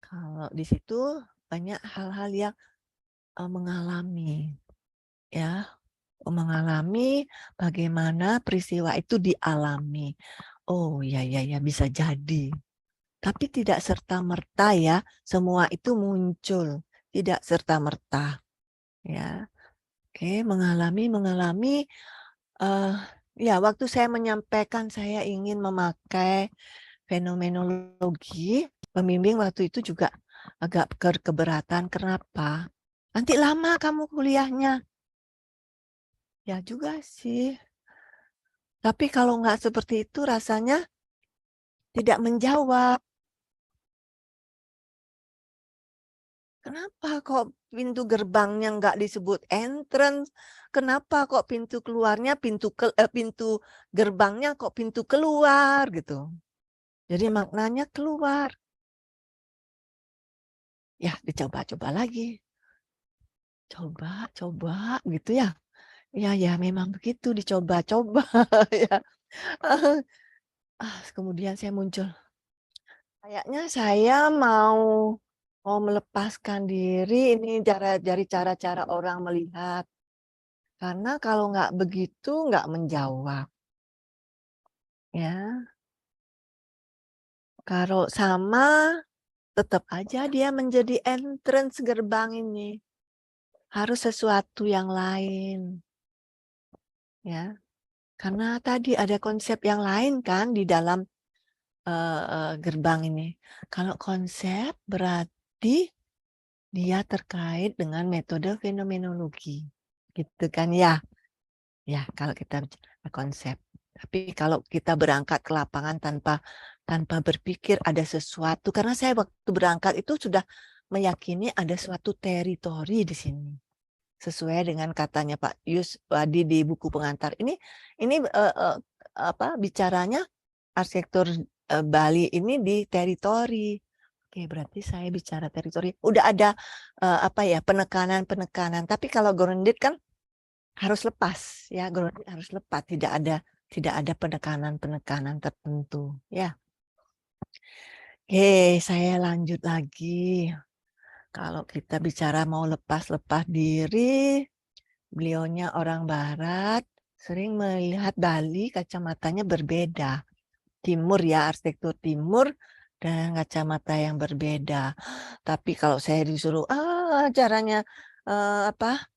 S11: Kalau di situ banyak hal-hal yang mengalami, ya, mengalami bagaimana peristiwa itu dialami. Oh ya bisa jadi. Tapi tidak serta-merta ya, semua itu muncul, tidak serta-merta. Ya. Oke, mengalami ya waktu saya menyampaikan saya ingin memakai fenomenologi, pembimbing waktu itu juga agak keberatan. Kenapa? Nanti lama kamu kuliahnya. Ya juga sih. Tapi kalau nggak seperti itu rasanya tidak menjawab. Kenapa kok pintu gerbangnya nggak disebut entrance? Kenapa kok pintu keluarnya pintu gerbangnya kok pintu keluar gitu? Jadi maknanya keluar. Ya dicoba-coba lagi. Coba gitu ya. Ya memang begitu dicoba-coba ya. Kemudian saya muncul. Kayaknya saya mau melepaskan diri ini dari cara-cara orang melihat. Karena kalau nggak begitu nggak menjawab. Ya. Kalau sama tetap aja dia menjadi entrance gerbang ini. Harus sesuatu yang lain. Ya. Karena tadi ada konsep yang lain kan di dalam gerbang ini. Kalau konsep berarti dia terkait dengan metode fenomenologi. Gitu kan ya. Ya, kalau kita bicara konsep. Tapi kalau kita berangkat ke lapangan tanpa berpikir ada sesuatu, karena saya waktu berangkat itu sudah meyakini ada suatu teritori di sini. Sesuai dengan katanya Pak Yus Wadi di buku pengantar. Ini bicaranya arsitektur Bali ini di teritori. Oke, berarti saya bicara teritori. Udah ada penekanan. Tapi kalau grounded kan harus lepas ya, grounded harus lepas, tidak ada penekanan tertentu ya. Oke, saya lanjut lagi. Kalau kita bicara mau lepas diri, beliaunya orang barat, sering melihat Bali kacamatanya berbeda. Timur ya, arsitektur timur dan kacamata yang berbeda. Tapi kalau saya disuruh caranya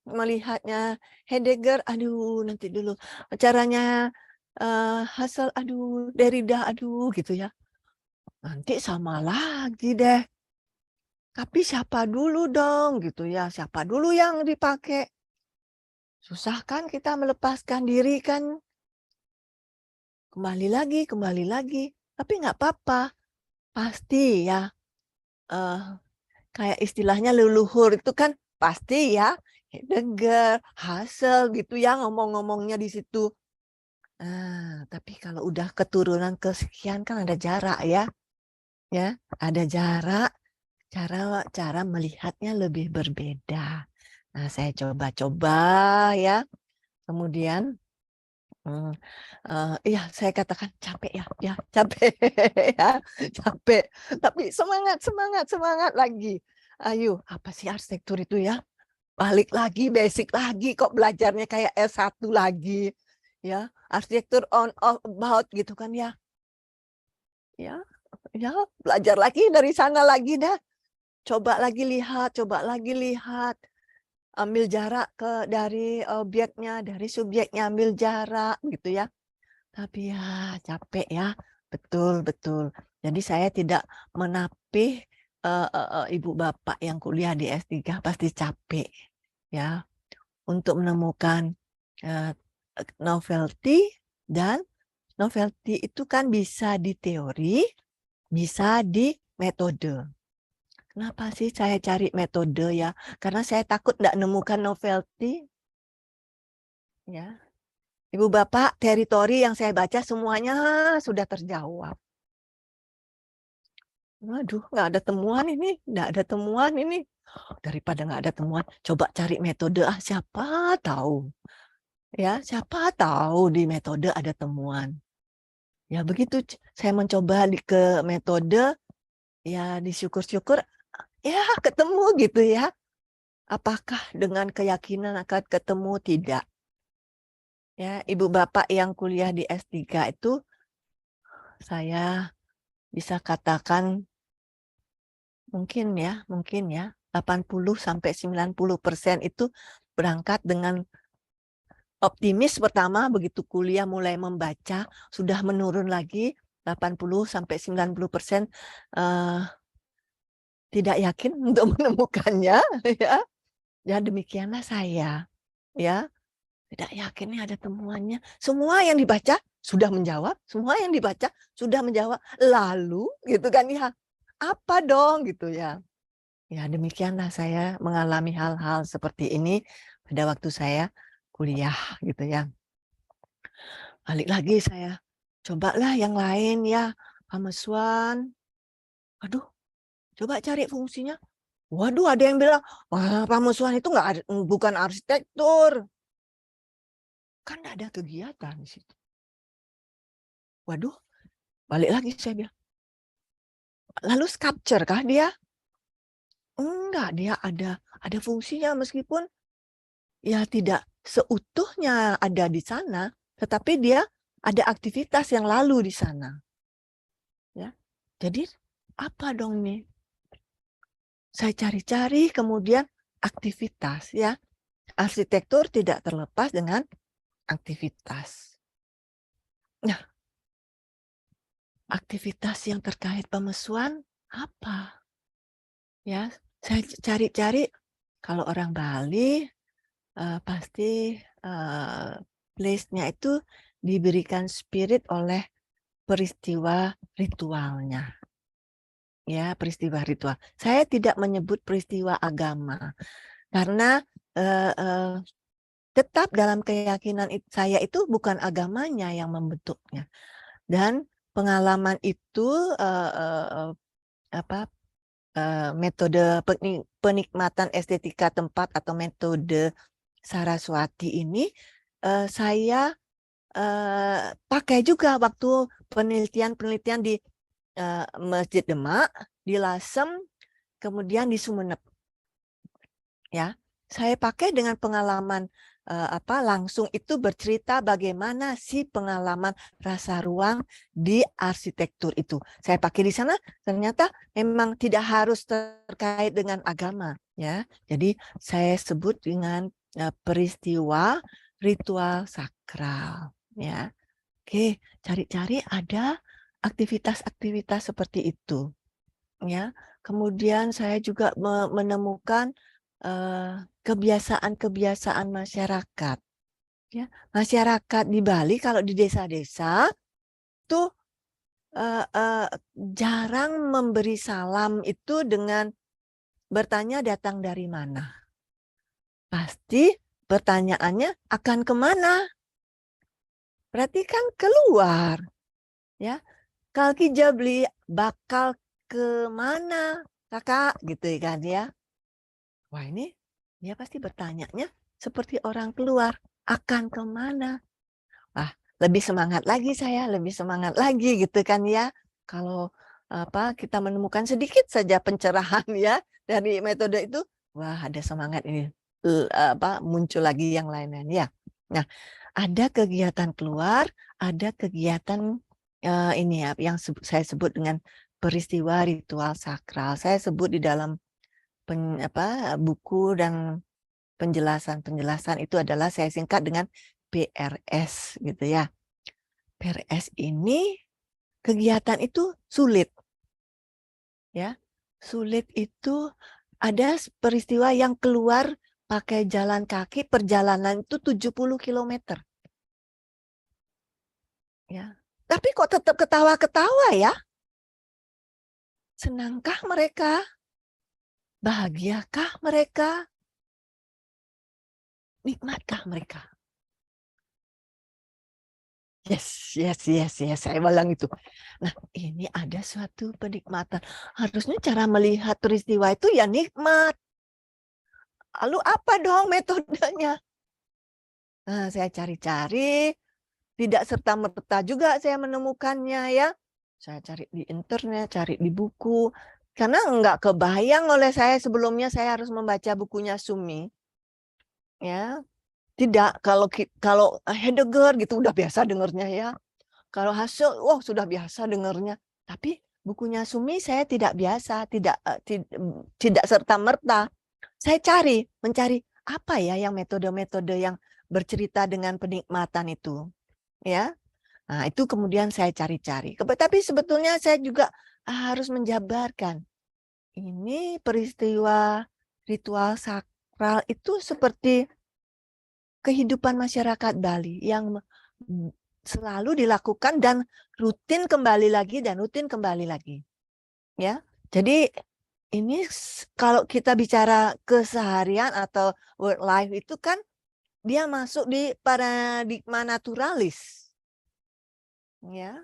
S11: melihatnya Heidegger, aduh nanti dulu. Caranya Husserl, aduh Derrida, aduh gitu ya. Nanti sama lagi deh. Tapi siapa dulu dong gitu ya, siapa dulu yang dipakai. Susah kan kita melepaskan diri kan. Kembali lagi. Tapi nggak apa-apa. Pasti ya, kayak istilahnya leluhur itu kan pasti ya. Heidegger, Husserl gitu ya ngomong-ngomongnya di situ. Tapi kalau udah keturunan kesekian kan ada jarak ya. Ya, ada jarak. Cara melihatnya lebih berbeda. Nah, saya coba-coba ya. Kemudian, saya katakan capek ya, capek ya, capek. Tapi semangat lagi. Ayo, apa sih arsitektur itu ya? Balik lagi, basic lagi, kok belajarnya kayak S1 lagi. Ya, arsitektur on, off, about gitu kan ya. Ya, belajar lagi dari sana lagi dah. Coba lagi lihat, ambil jarak dari obyeknya, dari subjeknya ambil jarak gitu ya. tapi ya capek ya. Betul. Jadi saya tidak menapih ibu bapak yang kuliah di S3 pasti capek ya untuk menemukan novelty, dan novelty itu kan bisa di teori, bisa di metode. Kenapa sih saya cari metode ya? Karena saya takut tidak menemukan novelty. Ya, Ibu Bapak, teritori yang saya baca semuanya sudah terjawab. Waduh, nggak ada temuan ini, nggak ada temuan ini. Daripada nggak ada temuan, coba cari metode. Siapa tahu. Ya, siapa tahu di metode ada temuan. Ya, begitu saya mencoba ke metode, ya disyukur-syukur, ya ketemu gitu ya. Apakah dengan keyakinan akan ketemu? Tidak. Ya, Ibu Bapak yang kuliah di S3 itu, saya bisa katakan mungkin ya 80-90% itu berangkat dengan optimis pertama, begitu kuliah mulai membaca sudah menurun lagi 80-90% tidak yakin untuk menemukannya ya. Ya demikianlah saya ya. Tidak yakin nih ada temuannya. Semua yang dibaca sudah menjawab, semua yang dibaca sudah menjawab. Lalu gitu kan ya. Apa dong gitu ya. Ya demikianlah saya mengalami hal-hal seperti ini pada waktu saya kuliah gitu ya. Balik lagi saya cobalah yang lain ya. Pameswan. Aduh, coba cari fungsinya. Waduh, ada yang bilang, wah Pameswan itu bukan arsitektur. Kan ada kegiatan di situ. Waduh, balik lagi saya bilang. Lalu sculpture kah dia? Enggak, dia ada fungsinya meskipun ya tidak seutuhnya ada di sana, tetapi dia ada aktivitas yang lalu di sana. Ya. Jadi apa dong nih? Saya cari-cari kemudian aktivitas ya. Arsitektur tidak terlepas dengan aktivitas. Nah, aktivitas yang terkait pemesuan apa? Ya, saya cari-cari kalau orang Bali pasti place-nya itu diberikan spirit oleh peristiwa ritualnya. Ya, peristiwa ritual. Saya tidak menyebut peristiwa agama karena tetap dalam keyakinan saya itu bukan agamanya yang membentuknya. Dan pengalaman itu metode penikmatan estetika tempat atau metode Saraswati ini saya pakai juga waktu penelitian di Masjid Demak, di Lasem, kemudian di Sumeneb. Ya, saya pakai dengan pengalaman langsung itu bercerita bagaimana sih pengalaman rasa ruang di arsitektur itu. Saya pakai di sana ternyata memang tidak harus terkait dengan agama ya. Jadi saya sebut dengan peristiwa ritual sakral ya. Oke, cari-cari ada aktivitas-aktivitas seperti itu ya. Kemudian saya juga menemukan kebiasaan-kebiasaan masyarakat. Ya, masyarakat di Bali kalau di desa-desa tuh jarang memberi salam itu dengan bertanya datang dari mana. Pasti pertanyaannya akan kemana? Berarti kan keluar. Ya, Kalki Jabli bakal kemana kakak gitu kan ya. Wah ini dia pasti bertanyanya seperti orang keluar, akan kemana? Wah lebih semangat lagi saya, lebih semangat lagi gitu kan ya. Kalau kita menemukan sedikit saja pencerahan ya dari metode itu, wah ada semangat ini muncul lagi yang lain-lain ya. Nah ada kegiatan keluar, ada kegiatan ini ya yang saya sebut dengan peristiwa ritual sakral. Saya sebut di dalam buku dan penjelasan itu adalah saya singkat dengan PRS gitu ya. PRS ini kegiatan itu sulit. Ya, sulit itu ada peristiwa yang keluar pakai jalan kaki, perjalanan itu 70 km. Ya. Tapi kok tetap ketawa-ketawa ya? Senangkah mereka? Bahagiakah mereka? Nikmatkah mereka? Yes, saya bilang itu. Nah, ini ada suatu penikmatan. Harusnya cara melihat peristiwa itu ya nikmat. Lalu apa dong metodenya? Nah, saya cari-cari, tidak serta-merta juga saya menemukannya ya. Saya cari di internet, cari di buku. Karena nggak kebayang oleh saya sebelumnya saya harus membaca bukunya Sumi. Ya, tidak, kalau Heidegger gitu udah biasa dengernya ya. Kalau Husserl, wah sudah biasa dengernya. Tapi bukunya Sumi saya tidak biasa, tidak serta-merta. Saya mencari apa ya yang metode-metode yang bercerita dengan penikmatan itu. Ya. Nah, itu kemudian saya cari-cari. Tapi sebetulnya saya juga harus menjabarkan. Ini peristiwa ritual sakral itu seperti kehidupan masyarakat Bali yang selalu dilakukan dan rutin kembali lagi dan rutin kembali lagi. Ya. Jadi ini kalau kita bicara keseharian atau work life itu kan dia masuk di paradigma naturalis. Ya.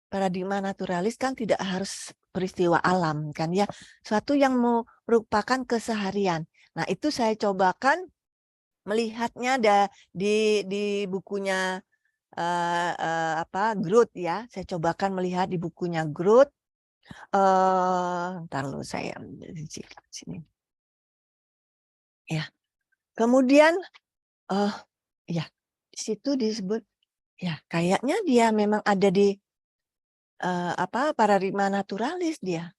S11: Paradigma naturalis kan tidak harus peristiwa alam kan ya. Suatu yang merupakan keseharian. Nah, itu saya cobakan melihatnya di bukunya Groot ya. Saya cobakan melihat di bukunya Groot. Ntar lu saya sini. Ya. Kemudian ya di situ disebut ya kayaknya dia memang ada di paradigma naturalis dia.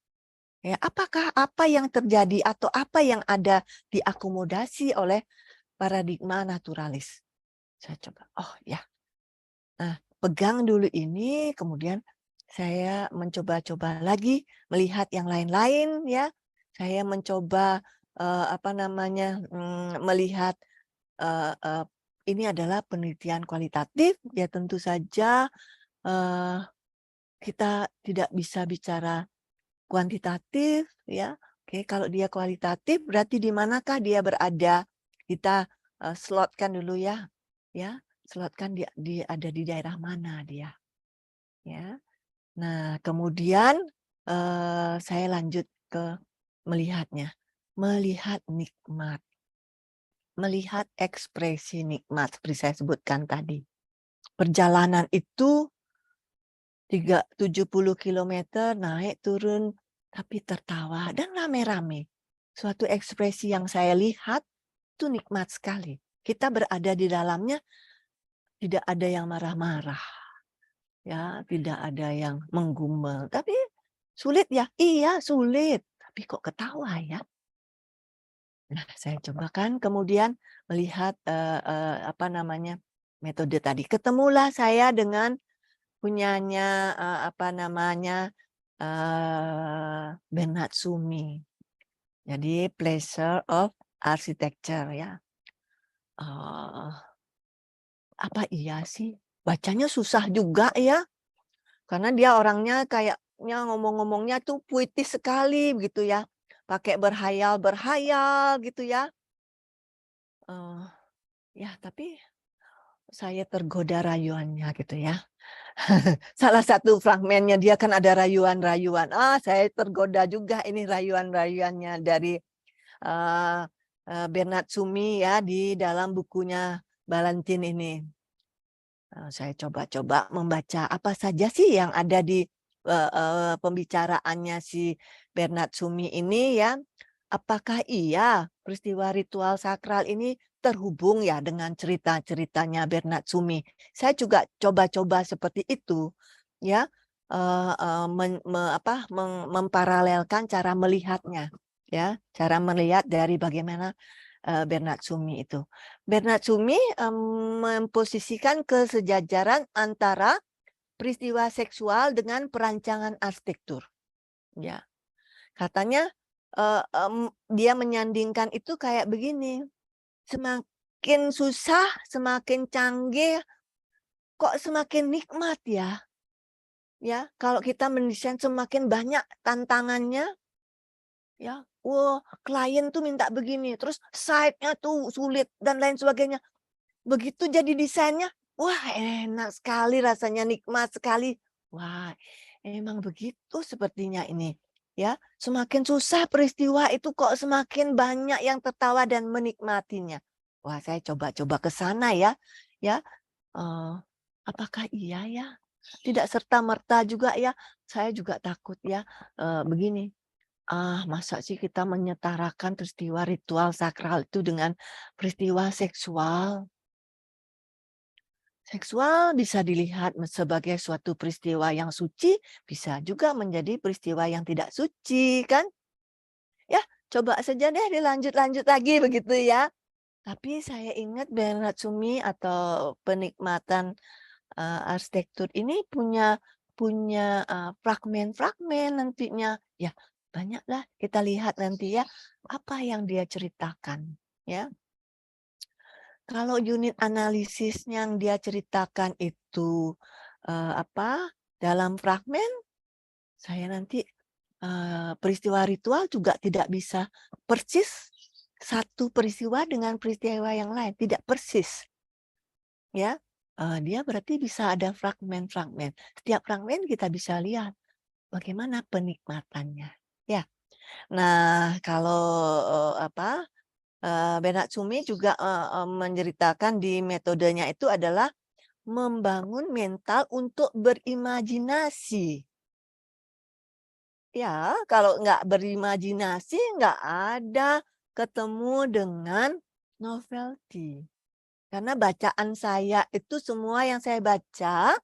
S11: Ya, apakah apa yang terjadi atau apa yang ada diakomodasi oleh paradigma naturalis? Saya coba. Oh ya. Nah, pegang dulu ini, kemudian saya mencoba-coba lagi melihat yang lain-lain ya. Saya mencoba melihat ini adalah penelitian kualitatif ya, tentu saja kita tidak bisa bicara kuantitatif ya. Oke, kalau dia kualitatif berarti di manakah dia berada? Kita slotkan dulu ya. Ya, slotkan dia ada di daerah mana dia. Ya. Nah, kemudian saya lanjut ke melihatnya. Melihat nikmat. Melihat ekspresi nikmat seperti saya sebutkan tadi. Perjalanan itu 70 km naik turun tapi tertawa dan rame-rame. Suatu ekspresi yang saya lihat itu nikmat sekali. Kita berada di dalamnya, tidak ada yang marah-marah. Ya, tidak ada yang menggumel. Tapi sulit ya? Iya, sulit. Tapi kok ketawa ya? Nah, saya cobakan kemudian melihat metode tadi. Ketemulah saya dengan punyanya Bernard Sumi. Jadi Pleasure of Architecture ya. Apa iya sih? Bacanya susah juga ya. Karena dia orangnya kayaknya ngomong-ngomongnya tuh puitis sekali begitu ya. Pakai berhayal gitu ya. Ya, tapi saya tergoda rayuannya gitu ya. Salah satu fragmennya dia kan ada rayuan-rayuan. Saya tergoda juga ini rayuan-rayuannya dari Bernard Sumi ya di dalam bukunya Ballantine ini. Saya coba-coba membaca apa saja sih yang ada di pembicaraannya si Bernard Sumi ini ya. Apakah iya peristiwa ritual sakral ini terhubung ya dengan cerita-ceritanya Bernard Sumi? Saya juga coba-coba seperti itu ya, memparalelkan cara melihatnya ya, cara melihat dari bagaimana Bernard Sumi itu. Bernard Sumi memposisikan kesejajaran antara peristiwa seksual dengan perancangan arsitektur. Ya, katanya dia menyandingkan itu kayak begini, semakin susah, semakin canggih, kok semakin nikmat ya. Ya, kalau kita mendesain semakin banyak tantangannya, ya, klien tuh minta begini, terus site-nya tuh sulit dan lain sebagainya. Begitu jadi desainnya, wah enak sekali rasanya, nikmat sekali. Wah, emang begitu sepertinya ini. Ya, semakin susah peristiwa itu kok semakin banyak yang tertawa dan menikmatinya. Wah, saya coba-coba ke sana ya. Ya, apakah iya ya? Tidak serta-merta juga ya. Saya juga takut ya. Begini, masa sih kita menyetarakan peristiwa ritual sakral itu dengan peristiwa seksual? Seksual bisa dilihat sebagai suatu peristiwa yang suci, bisa juga menjadi peristiwa yang tidak suci, kan? Ya, coba saja deh dilanjut-lanjut lagi begitu ya. Tapi saya ingat Bernard Sumi atau penikmatan arsitektur ini punya fragmen-fragmen nantinya. Ya, banyaklah kita lihat nanti ya apa yang dia ceritakan, ya. Kalau unit analisis yang dia ceritakan itu dalam fragmen, saya nanti peristiwa ritual juga tidak bisa persis satu peristiwa dengan peristiwa yang lain, tidak persis. Ya, dia berarti bisa ada fragmen-fragmen. Setiap fragmen kita bisa lihat bagaimana penikmatannya. Ya, nah kalau Bernard Sumi juga menceritakan di metodenya itu adalah membangun mental untuk berimajinasi. Ya, kalau nggak berimajinasi, nggak ada ketemu dengan novelty. Karena bacaan saya itu semua yang saya baca,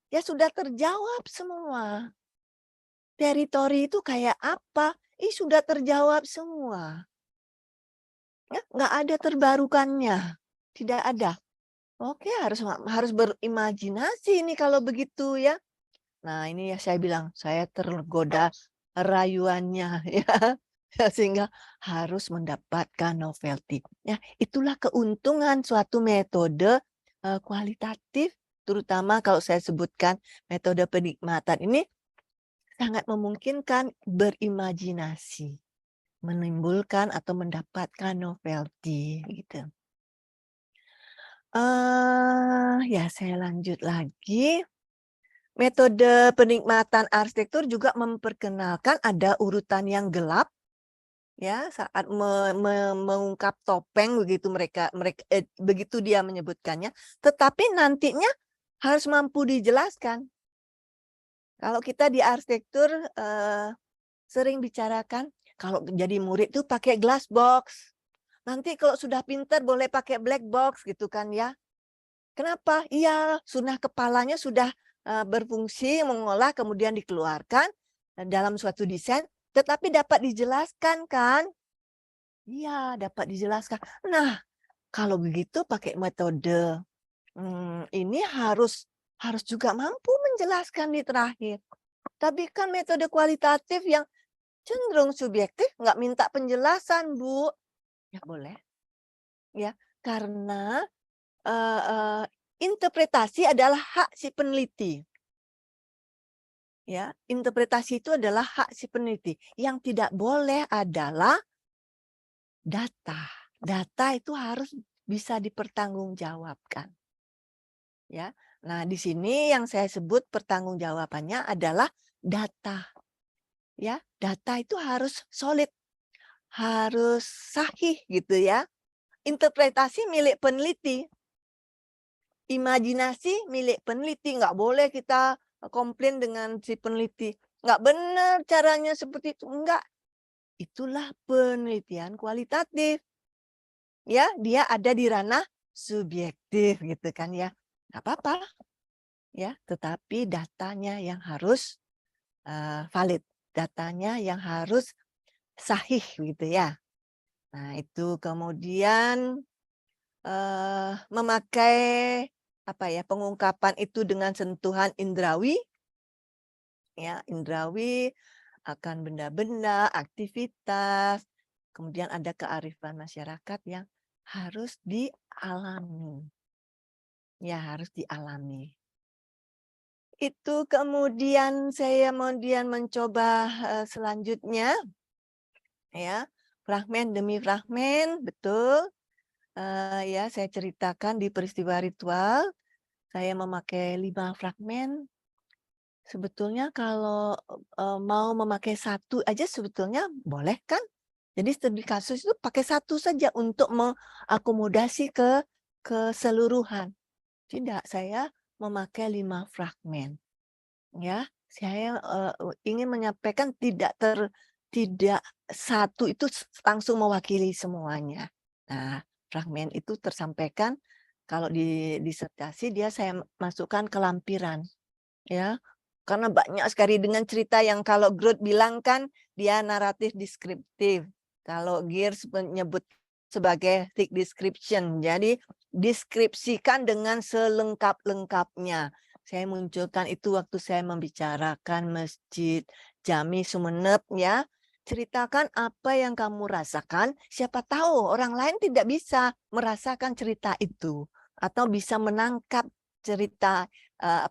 S11: ya sudah terjawab semua. Teritori itu kayak apa? Sudah terjawab semua. Ya, nggak ada terbarukannya. Tidak ada. Oke, harus berimajinasi ini kalau begitu ya. Nah, ini ya saya bilang, saya tergoda rayuannya ya. Sehingga harus mendapatkan novelty. Ya, itulah keuntungan suatu metode kualitatif, terutama kalau saya sebutkan metode penikmatan ini sangat memungkinkan berimajinasi, menimbulkan atau mendapatkan novelty gitu. Ya, saya lanjut lagi. Metode penikmatan arsitektur juga memperkenalkan ada urutan yang gelap, ya, saat mengungkap topeng begitu begitu dia menyebutkannya, tetapi nantinya harus mampu dijelaskan. Kalau kita di arsitektur sering bicarakan kalau jadi murid tuh pakai glass box. Nanti kalau sudah pintar boleh pakai black box gitu kan ya. Kenapa? Iya, sunnah kepalanya sudah berfungsi mengolah kemudian dikeluarkan dalam suatu desain, tetapi dapat dijelaskan kan? Iya, dapat dijelaskan. Nah, kalau begitu pakai metode ini harus juga mampu menjelaskan di terakhir. Tapi kan metode kualitatif yang cenderung subjektif nggak minta penjelasan, Bu. Ya boleh. Ya, karena interpretasi adalah hak si peneliti. Ya, interpretasi itu adalah hak si peneliti. Yang tidak boleh adalah data. Data itu harus bisa dipertanggungjawabkan. Ya. Nah, di sini yang saya sebut pertanggungjawabannya adalah data. Ya, data itu harus solid, harus sahih gitu ya. Interpretasi milik peneliti. Imajinasi milik peneliti, nggak boleh kita komplain dengan si peneliti. Nggak benar caranya seperti itu, enggak. Itulah penelitian kualitatif. Ya, dia ada di ranah subjektif gitu kan ya. Nggak apa-apa. Ya, tetapi datanya yang harus valid, datanya yang harus sahih gitu ya. Nah, itu kemudian memakai apa ya, pengungkapan itu dengan sentuhan indrawi, ya, indrawi akan benda-benda, aktivitas, kemudian ada kearifan masyarakat yang harus dialami. Ya, harus dialami. Itu kemudian saya mencoba selanjutnya, ya, fragmen demi fragmen, betul. Ya, saya ceritakan di peristiwa ritual, saya memakai 5 fragmen. Sebetulnya kalau mau memakai 1 aja sebetulnya boleh kan? Jadi studi kasus itu pakai 1 saja untuk mengakomodasi ke keseluruhan. Tidak, saya memakai 5 fragmen. Ya, saya ingin menyampaikan tidak satu itu langsung mewakili semuanya. Nah, fragmen itu tersampaikan kalau di disertasi dia saya masukkan ke lampiran, ya. Karena banyak sekali dengan cerita yang kalau Groth bilang kan dia naratif deskriptif. Kalau Gears menyebut sebagai thick description. Jadi deskripsikan dengan selengkap-lengkapnya. Saya munculkan itu waktu saya membicarakan Masjid Jami Sumeneb, ya. Ceritakan apa yang kamu rasakan, siapa tahu orang lain tidak bisa merasakan cerita itu atau bisa menangkap cerita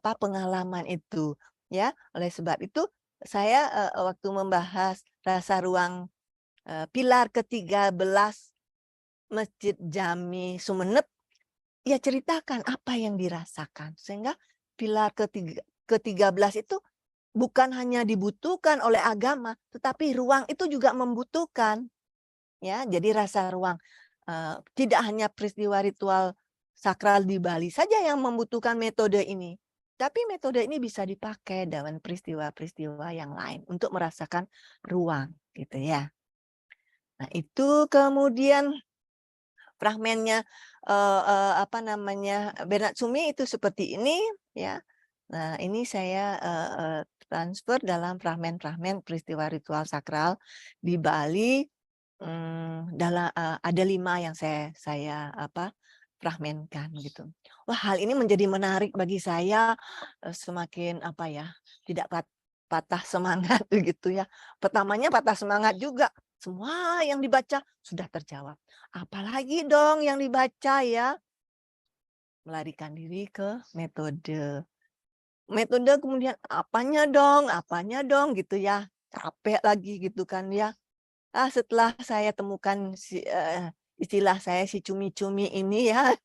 S11: pengalaman itu, ya. Oleh sebab itu saya waktu membahas rasa ruang pilar ke-13 Masjid Jami Sumeneb, ya ceritakan apa yang dirasakan. Sehingga pilar ke-13 itu bukan hanya dibutuhkan oleh agama, tetapi ruang itu juga membutuhkan. Ya, jadi rasa ruang tidak hanya peristiwa ritual sakral di Bali saja yang membutuhkan metode ini. Tapi metode ini bisa dipakai dalam peristiwa-peristiwa yang lain untuk merasakan ruang, gitu ya. Nah, itu kemudian fragmennya apa namanya Bernard Sumi itu seperti ini, ya. Nah, ini saya transfer dalam fragmen-fragmen peristiwa ritual sakral di Bali. Ada 5 yang saya fragmenkan gitu. Wah, hal ini menjadi menarik bagi saya, semakin apa ya, tidak patah semangat begitu ya. Pertamanya patah semangat juga, semua yang dibaca sudah terjawab. Apalagi dong yang dibaca ya. Melarikan diri ke metode. Metode kemudian apanya dong gitu ya. Capek lagi gitu kan ya. Setelah saya temukan istilah saya si cumi-cumi ini ya.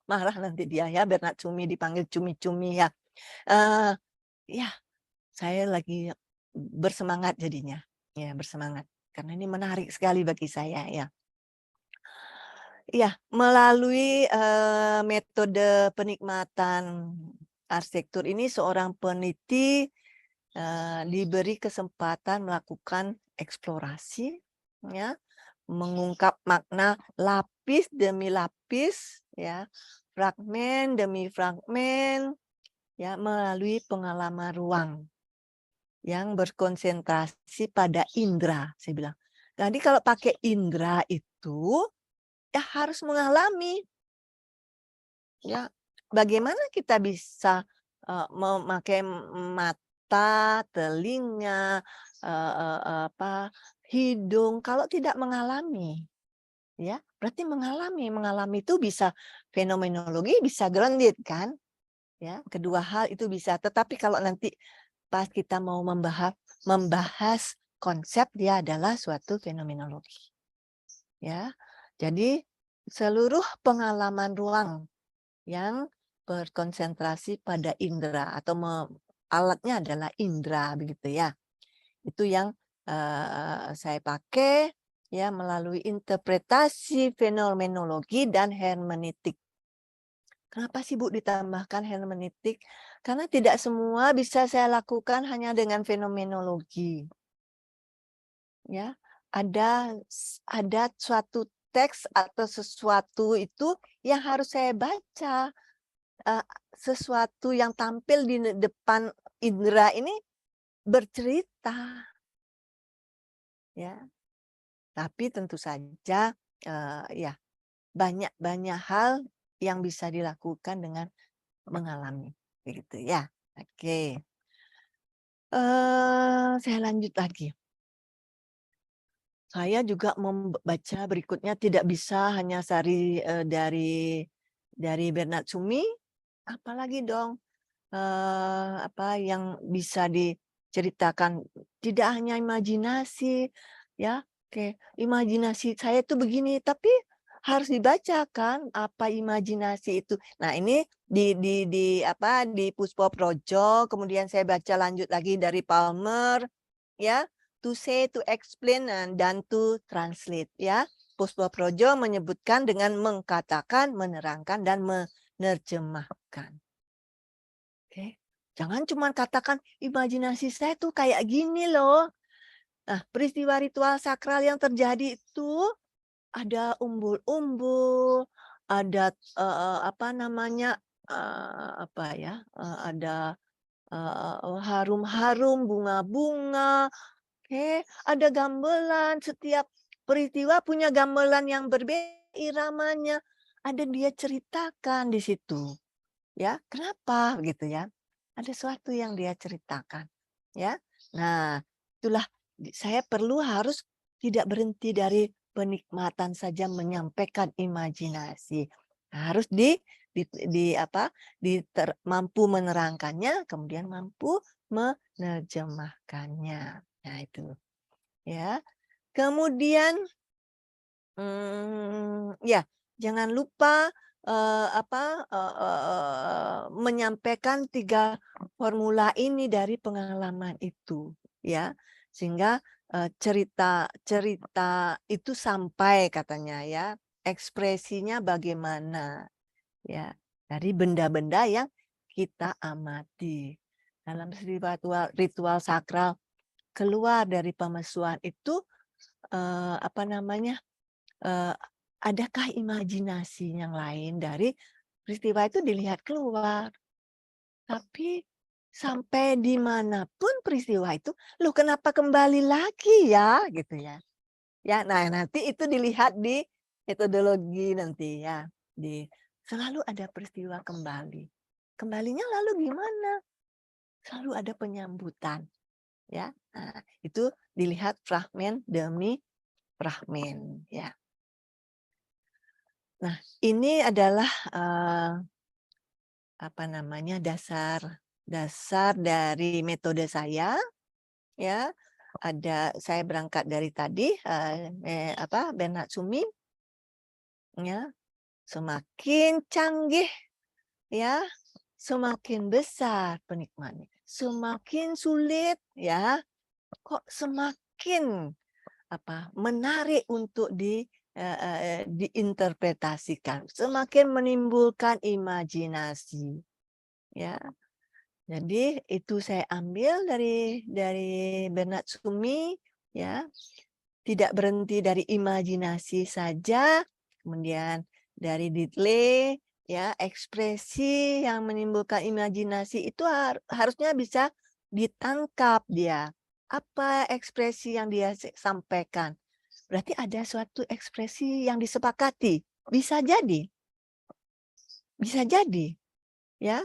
S11: Marah nanti dia ya, Bernard Sumi dipanggil cumi-cumi ya. Ya, saya lagi bersemangat jadinya. Ya, bersemangat. Karena ini menarik sekali bagi saya ya. Ya, melalui metode penikmatan arsitektur ini seorang peneliti diberi kesempatan melakukan eksplorasi, ya, mengungkap makna lapis demi lapis, ya, fragmen demi fragmen, ya, melalui pengalaman ruang yang berkonsentrasi pada indera, saya bilang. Jadi kalau pakai indera itu ya harus mengalami. Ya, bagaimana kita bisa memakai mata, telinga, hidung kalau tidak mengalami? Ya, berarti mengalami itu bisa fenomenologi, bisa grounded kan? Ya, kedua hal itu bisa. Tetapi kalau nanti pas kita mau membahas konsep, dia adalah suatu fenomenologi. Ya, jadi seluruh pengalaman ruang yang berkonsentrasi pada indera atau alatnya adalah indera begitu ya. Itu yang saya pakai ya melalui interpretasi fenomenologi dan hermeneutik. Kenapa sih Bu ditambahkan hermeneutik? Karena tidak semua bisa saya lakukan hanya dengan fenomenologi. Ya, ada suatu teks atau sesuatu itu yang harus saya baca. Sesuatu yang tampil di depan indera ini bercerita. Ya. Tapi tentu saja ya banyak hal yang bisa dilakukan dengan mengalami, begitu ya. Oke. Saya lanjut lagi. Saya juga membaca berikutnya tidak bisa hanya dari Bernard Sumi, apalagi dong apa yang bisa diceritakan, tidak hanya imajinasi ya. Oke, imajinasi saya itu begini, tapi harus dibacakan apa imajinasi itu. Nah, ini di Puspo Projo, kemudian saya baca lanjut lagi dari Palmer ya, to say, to explain, dan to translate ya. Puspo Projo menyebutkan dengan mengkatakan, menerangkan, dan menerjemahkan. Oke, jangan cuma katakan imajinasi saya tuh kayak gini loh. Nah, peristiwa ritual sakral yang terjadi itu ada umbul-umbul, ada apa namanya ada harum-harum, bunga-bunga. Oke, ada gamelan. Setiap peristiwa punya gamelan yang berbeda iramanya. Ada dia ceritakan di situ. Ya, kenapa gitu ya? Ada sesuatu yang dia ceritakan, ya. Nah, itulah saya harus tidak berhenti dari penikmatan saja menyampaikan imajinasi. Harus mampu menerangkannya, kemudian mampu menerjemahkannya. Nah, itu. Ya. Kemudian ya, jangan lupa menyampaikan 3 formula ini dari pengalaman itu, ya. Sehingga cerita itu sampai katanya ya, ekspresinya bagaimana, ya, dari benda-benda yang kita amati. Dalam ritual sakral keluar dari pemesuhan itu adakah imajinasi yang lain dari peristiwa itu dilihat keluar. Tapi sampai dimanapun peristiwa itu, loh kenapa kembali lagi ya? Gitu ya. Ya, nah nanti itu dilihat di metodologi nanti ya. Selalu ada peristiwa kembali. Kembalinya lalu gimana? Selalu ada penyambutan. Ya, nah, itu dilihat fragmen demi fragmen. Ya. Nah, ini adalah dasar dari metode saya, ya. Saya berangkat dari tadi Bernard Sumi, ya. Semakin canggih, ya, semakin besar penikmatnya. Semakin sulit, ya, kok semakin menarik untuk diinterpretasikan, semakin menimbulkan imajinasi, ya. Jadi itu saya ambil dari Bernard Sumi, ya. Tidak berhenti dari imajinasi saja, kemudian dari Diddley, ya, ekspresi yang menimbulkan imajinasi itu harusnya bisa ditangkap dia. Apa ekspresi yang dia sampaikan? Berarti ada suatu ekspresi yang disepakati. Bisa jadi. Bisa jadi. Ya.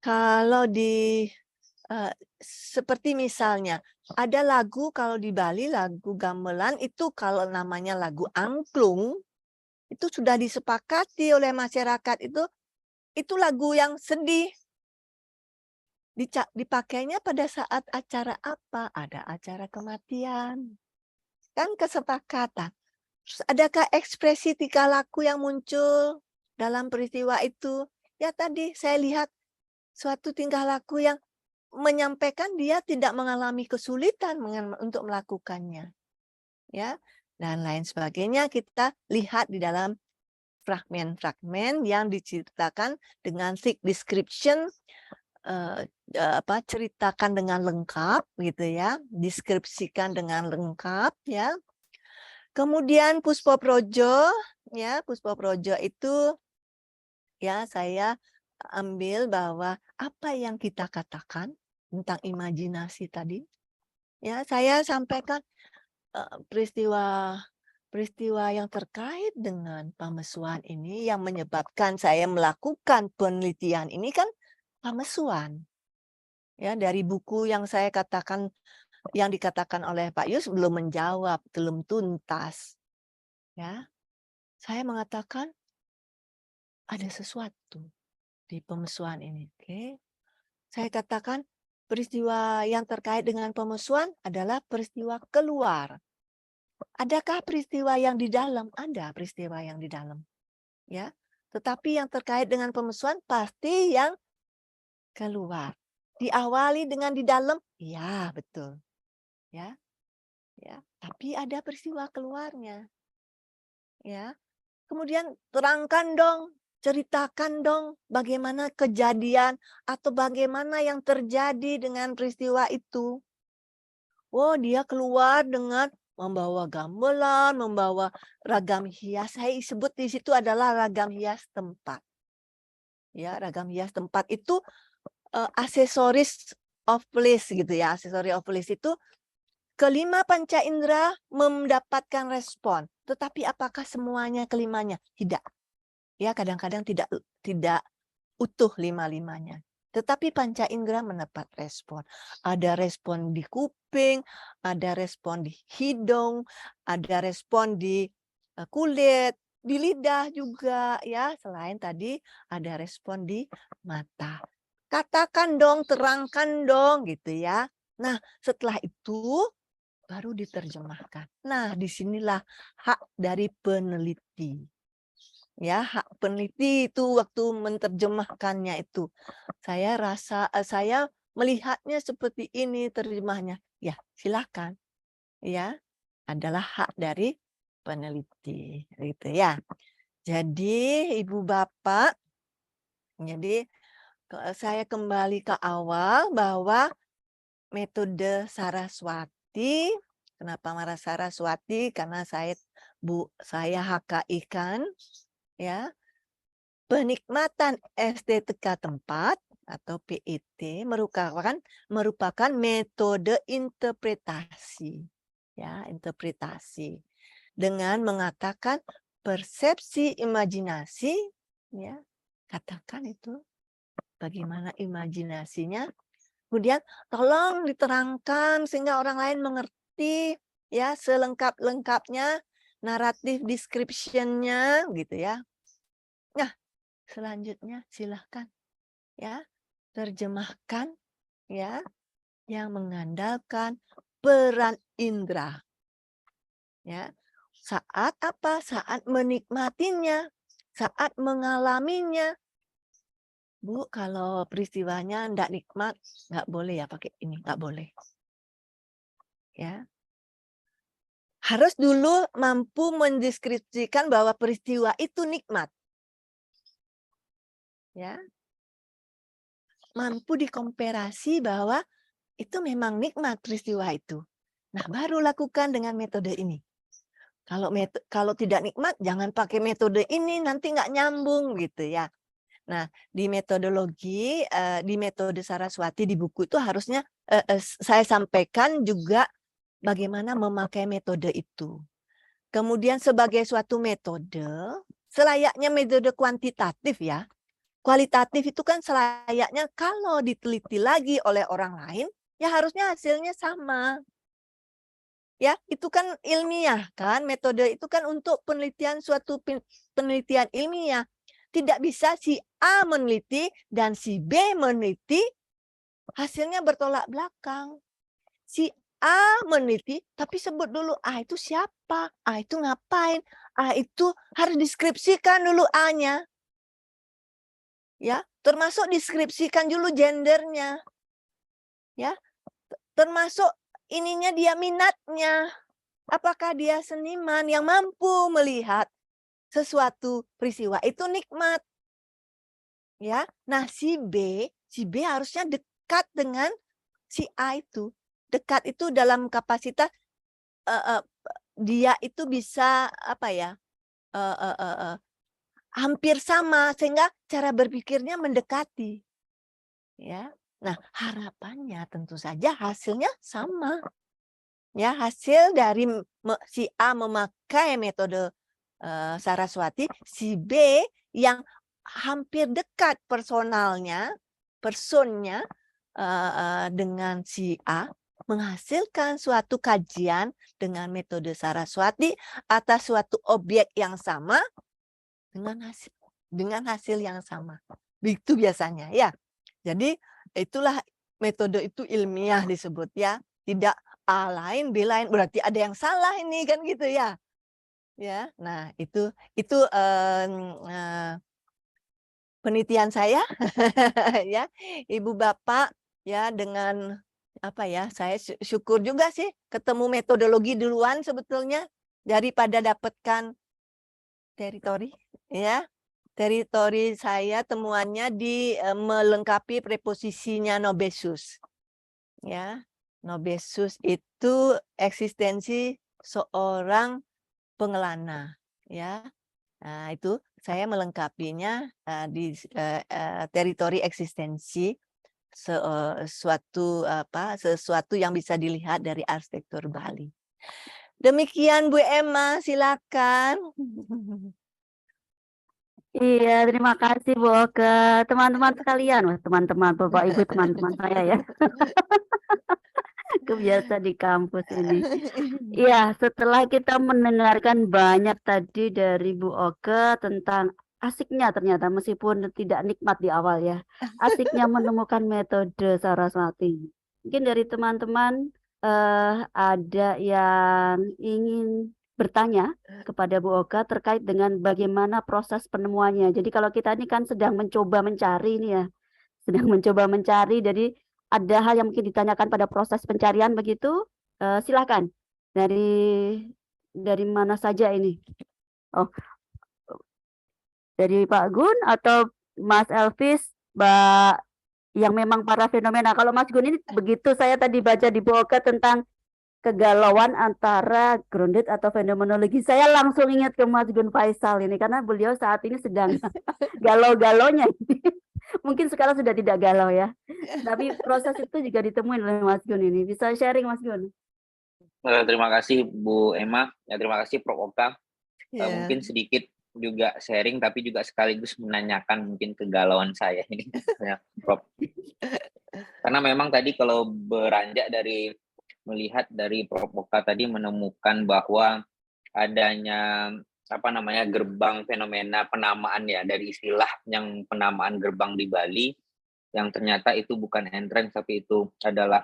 S11: Kalau seperti misalnya ada lagu kalau di Bali, lagu gamelan itu kalau namanya lagu angklung, itu sudah disepakati oleh masyarakat itu lagu yang sedih. Dipakainya pada saat acara apa? Ada acara kematian. Kan kesepakatan. Terus adakah ekspresi tingkah laku yang muncul dalam peristiwa itu? Ya tadi saya lihat suatu tingkah laku yang menyampaikan dia tidak mengalami kesulitan untuk melakukannya. Ya, dan lain sebagainya kita lihat di dalam fragmen-fragmen yang diceritakan dengan thick description, ceritakan dengan lengkap gitu ya, deskripsikan dengan lengkap ya. Kemudian Puspo Projo, ya, Puspo Projo itu ya saya ambil bahwa apa yang kita katakan tentang imajinasi tadi, ya saya sampaikan peristiwa yang terkait dengan pemesuhan ini yang menyebabkan saya melakukan penelitian ini kan pemesuhan. Ya, dari buku yang saya katakan, yang dikatakan oleh Pak Yus belum menjawab, belum tuntas. Ya, saya mengatakan ada sesuatu di pemesuhan ini. Oke, saya katakan peristiwa yang terkait dengan pemesuhan adalah peristiwa keluar. Adakah peristiwa yang di dalam? Ada peristiwa yang di dalam. Ya, tetapi yang terkait dengan pemesuhan pasti yang keluar. Diawali dengan di dalam? Ya, betul. Ya. Ya, tapi ada peristiwa keluarnya. Ya. Kemudian terangkan dong, ceritakan dong bagaimana kejadian atau bagaimana yang terjadi dengan peristiwa itu. Oh, dia keluar dengan membawa gamelan, membawa ragam hias. Saya sebut di situ adalah ragam hias tempat. Ya, ragam hias tempat itu aksesoris of place gitu ya. Aksesoris of place itu kelima panca indera mendapatkan respon. Tetapi apakah semuanya kelimanya? Tidak. Ya, kadang-kadang tidak utuh lima-limanya. Tetapi panca indera mendapat respon. Ada respon di kuping, ada respon di hidung, ada respon di kulit, di lidah juga ya. Selain tadi ada respon di mata. Katakan dong, terangkan dong gitu ya. Nah, setelah itu baru diterjemahkan. Nah, disinilah hak dari peneliti. Ya, hak peneliti itu waktu menerjemahkannya itu. Saya melihatnya seperti ini terjemahnya. Ya, silakan. Ya, adalah hak dari peneliti gitu ya. Jadi Ibu Bapak, jadi saya kembali ke awal bahwa metode Saraswati, kenapa marah Saraswati? Karena saya HKI kan, ya. Penikmatan estetika tempat atau PET merupakan metode interpretasi, ya, interpretasi dengan mengatakan persepsi imajinasi, ya, katakan itu bagaimana imajinasinya. Kemudian tolong diterangkan sehingga orang lain mengerti ya selengkap-lengkapnya, naratif description-nya gitu ya. Nah, selanjutnya silahkan ya terjemahkan ya yang mengandalkan peran indera. Ya. Saat apa? Saat menikmatinya, saat mengalaminya. Bu, kalau peristiwanya enggak nikmat, nggak boleh ya pakai ini, nggak boleh. Ya. Harus dulu mampu mendeskripsikan bahwa peristiwa itu nikmat. Ya. Mampu dikomparasi bahwa itu memang nikmat peristiwa itu. Nah, baru lakukan dengan metode ini. Kalau tidak nikmat, jangan pakai metode ini, nanti nggak nyambung gitu ya. Nah, di metodologi, di metode Saraswati di buku itu harusnya saya sampaikan juga bagaimana memakai metode itu. Kemudian sebagai suatu metode, selayaknya metode kuantitatif ya. Kualitatif itu kan selayaknya kalau diteliti lagi oleh orang lain, ya harusnya hasilnya sama. Ya, itu kan ilmiah kan, metode itu kan untuk penelitian suatu penelitian ilmiah. Tidak bisa si A meneliti dan si B meneliti, hasilnya bertolak belakang. Si A meneliti, tapi sebut dulu A itu siapa, A itu ngapain, A itu harus deskripsikan dulu A-nya. Ya, termasuk deskripsikan dulu gendernya. Ya, termasuk ininya dia minatnya. Apakah dia seniman yang mampu melihat sesuatu peristiwa itu nikmat. Ya. Nah, si B harusnya dekat dengan si A itu. Dekat itu dalam kapasitas dia itu bisa apa ya? Hampir sama sehingga cara berpikirnya mendekati. Ya. Nah, harapannya tentu saja hasilnya sama. Ya, hasil dari si A memakai metode Saraswati, si B yang hampir dekat personnya dengan si A menghasilkan suatu kajian dengan metode Saraswati atas suatu objek yang sama dengan hasil yang sama. Begitu biasanya ya. Jadi itulah metode itu ilmiah disebut ya. Tidak A lain, B lain, berarti ada yang salah ini kan gitu ya. Ya, nah itu penelitian saya ya, Ibu Bapak ya dengan apa ya, saya syukur juga sih ketemu metodologi duluan sebetulnya daripada dapatkan teritori ya. Teritori saya temuannya di melengkapi preposisinya nobesus. Ya. Nobesus itu eksistensi seorang pengelana, ya. Nah, itu saya melengkapinya di teritori eksistensi sesuatu yang bisa dilihat dari arsitektur Bali. Demikian Bu Emma, silakan.
S10: Iya, terima kasih Bu Oka. Teman-teman sekalian, teman-teman Bapak Ibu, teman-teman saya ya. Kebiasa di kampus ini. Iya, setelah kita mendengarkan banyak tadi dari Bu Oka tentang asiknya ternyata meskipun tidak nikmat di awal ya. Asiknya menemukan metode Saraswati. Mungkin dari teman-teman ada yang ingin bertanya kepada Bu Oka terkait dengan bagaimana proses penemuannya. Jadi kalau kita ini kan sedang mencoba mencari ini ya. Sedang mencoba mencari, jadi ada hal yang mungkin ditanyakan pada proses pencarian begitu. Silakan. Dari mana saja ini? Oh, dari Pak Gun atau Mas Elvis, Mbak, yang memang para fenomena. Kalau Mas Gun ini begitu saya tadi baca di Bu Oka tentang kegalauan antara grounded atau fenomenologi, saya langsung ingat ke Mas Gun Faisal ini karena beliau saat ini sedang galau-galaunya. Mungkin sekarang sudah tidak galau ya. Tapi proses itu juga ditemuin oleh Mas Gun ini. Bisa sharing Mas Gun?
S3: Terima kasih Bu Emma, ya terima kasih Prof. Oka.
S11: Ya.
S3: Mungkin sedikit juga sharing tapi juga sekaligus menanyakan mungkin kegalauan saya ini ya, Prof. Karena memang tadi kalau beranjak dari melihat dari Prof. Oka tadi menemukan bahwa adanya gerbang fenomena penamaan ya, dari istilah yang penamaan gerbang di Bali yang ternyata itu bukan entrance tapi itu adalah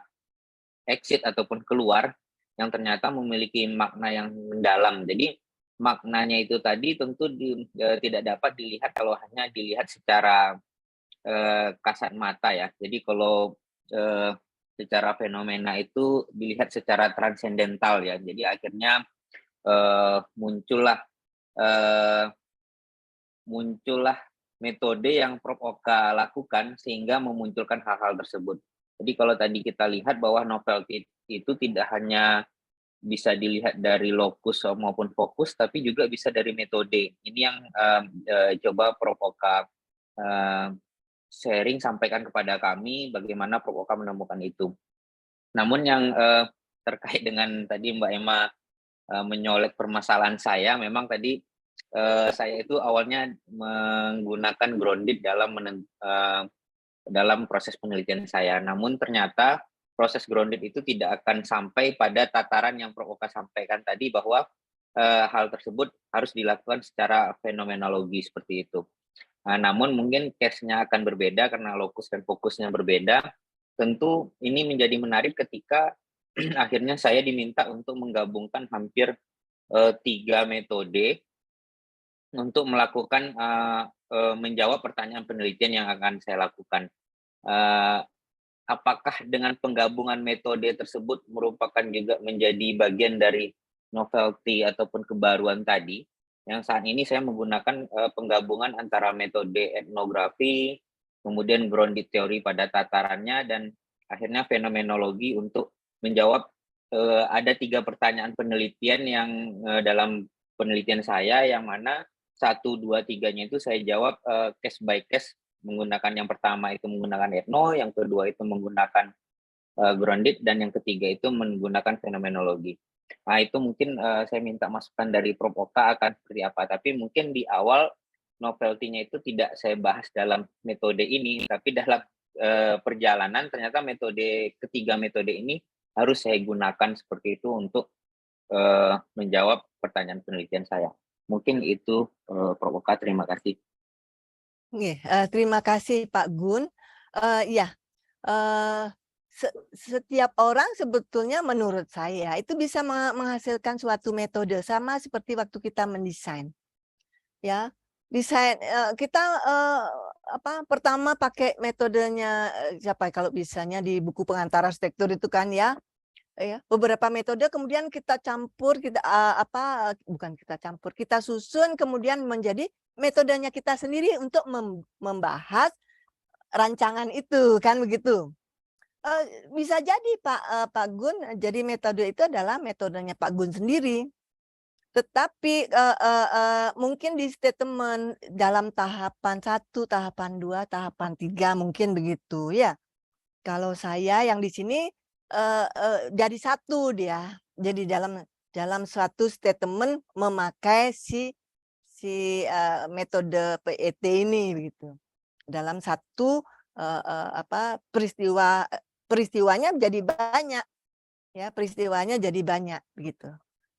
S3: exit ataupun keluar yang ternyata memiliki makna yang mendalam. Jadi maknanya itu tadi tentu tidak dapat dilihat kalau hanya dilihat secara kasat mata ya. Jadi kalau secara fenomena itu dilihat secara transendental ya. Jadi akhirnya muncullah metode yang Prof. Oka lakukan sehingga memunculkan hal-hal tersebut. Jadi kalau tadi kita lihat bahwa novelty itu tidak hanya bisa dilihat dari lokus maupun fokus, tapi juga bisa dari metode. Ini yang coba Prof. Oka sharing, sampaikan kepada kami bagaimana Prof. Oka menemukan itu. Namun yang terkait dengan tadi Mbak Emma menyolek permasalahan saya, memang tadi saya itu awalnya menggunakan grounded dalam proses penelitian saya. Namun ternyata proses grounded itu tidak akan sampai pada tataran yang Prof. Oka sampaikan tadi bahwa hal tersebut harus dilakukan secara fenomenologi seperti itu. Namun mungkin case-nya akan berbeda karena lokus dan fokusnya berbeda. Tentu ini menjadi menarik ketika akhirnya saya diminta untuk menggabungkan hampir 3 metode untuk melakukan menjawab pertanyaan penelitian yang akan saya lakukan. Apakah dengan penggabungan metode tersebut merupakan juga menjadi bagian dari novelty ataupun kebaruan tadi? Yang saat ini saya menggunakan penggabungan antara metode etnografi, kemudian grounded teori pada tatarannya, dan akhirnya fenomenologi untuk menjawab ada 3 pertanyaan penelitian yang dalam penelitian saya, yang mana 1, 2, 3-nya itu saya jawab case by case, menggunakan yang pertama itu menggunakan etno, yang kedua itu menggunakan grounded, dan yang ketiga itu menggunakan fenomenologi. Nah, itu mungkin saya minta masukan dari Prof. Oka akan seperti apa. Tapi mungkin di awal novelty-nya itu tidak saya bahas dalam metode ini, tapi dalam perjalanan ternyata ketiga metode ini harus saya gunakan seperti itu untuk menjawab pertanyaan penelitian saya. Mungkin itu Prof. Oka, terima kasih.
S11: Terima kasih Pak Gun. Ya, setiap orang sebetulnya menurut saya itu bisa menghasilkan suatu metode, sama seperti waktu kita mendesain. Ya, desain kita pertama pakai metodenya siapa kalau bisanya di buku pengantar arsitektur itu kan ya. Beberapa metode kemudian kita campur, kita susun kemudian menjadi metodenya kita sendiri untuk membahas rancangan itu, kan begitu. Bisa jadi Pak Gun, jadi metode itu adalah metodenya Pak Gun sendiri. Tetapi mungkin di statement dalam tahapan 1, tahapan 2, tahapan 3 mungkin begitu ya. Kalau saya yang di sini jadi satu dia. Jadi dalam suatu statement memakai si metode PET ini begitu. Dalam satu peristiwanya jadi banyak, ya peristiwanya jadi banyak begitu.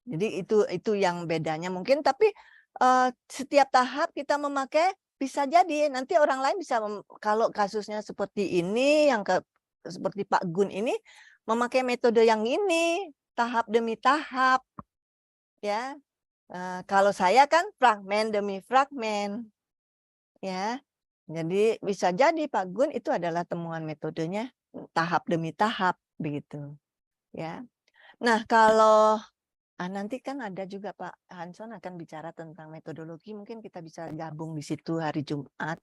S11: Jadi itu yang bedanya mungkin, tapi setiap tahap kita memakai bisa jadi nanti orang lain bisa kalau kasusnya seperti ini yang seperti Pak Gun ini memakai metode yang ini tahap demi tahap, ya. Kalau saya kan fragmen demi fragmen, ya. Jadi bisa jadi Pak Gun itu adalah temuan metodenya tahap demi tahap begitu, ya. Nah, kalau nanti kan ada juga Pak Hanson akan bicara tentang metodologi, mungkin kita bisa gabung di situ hari Jumat.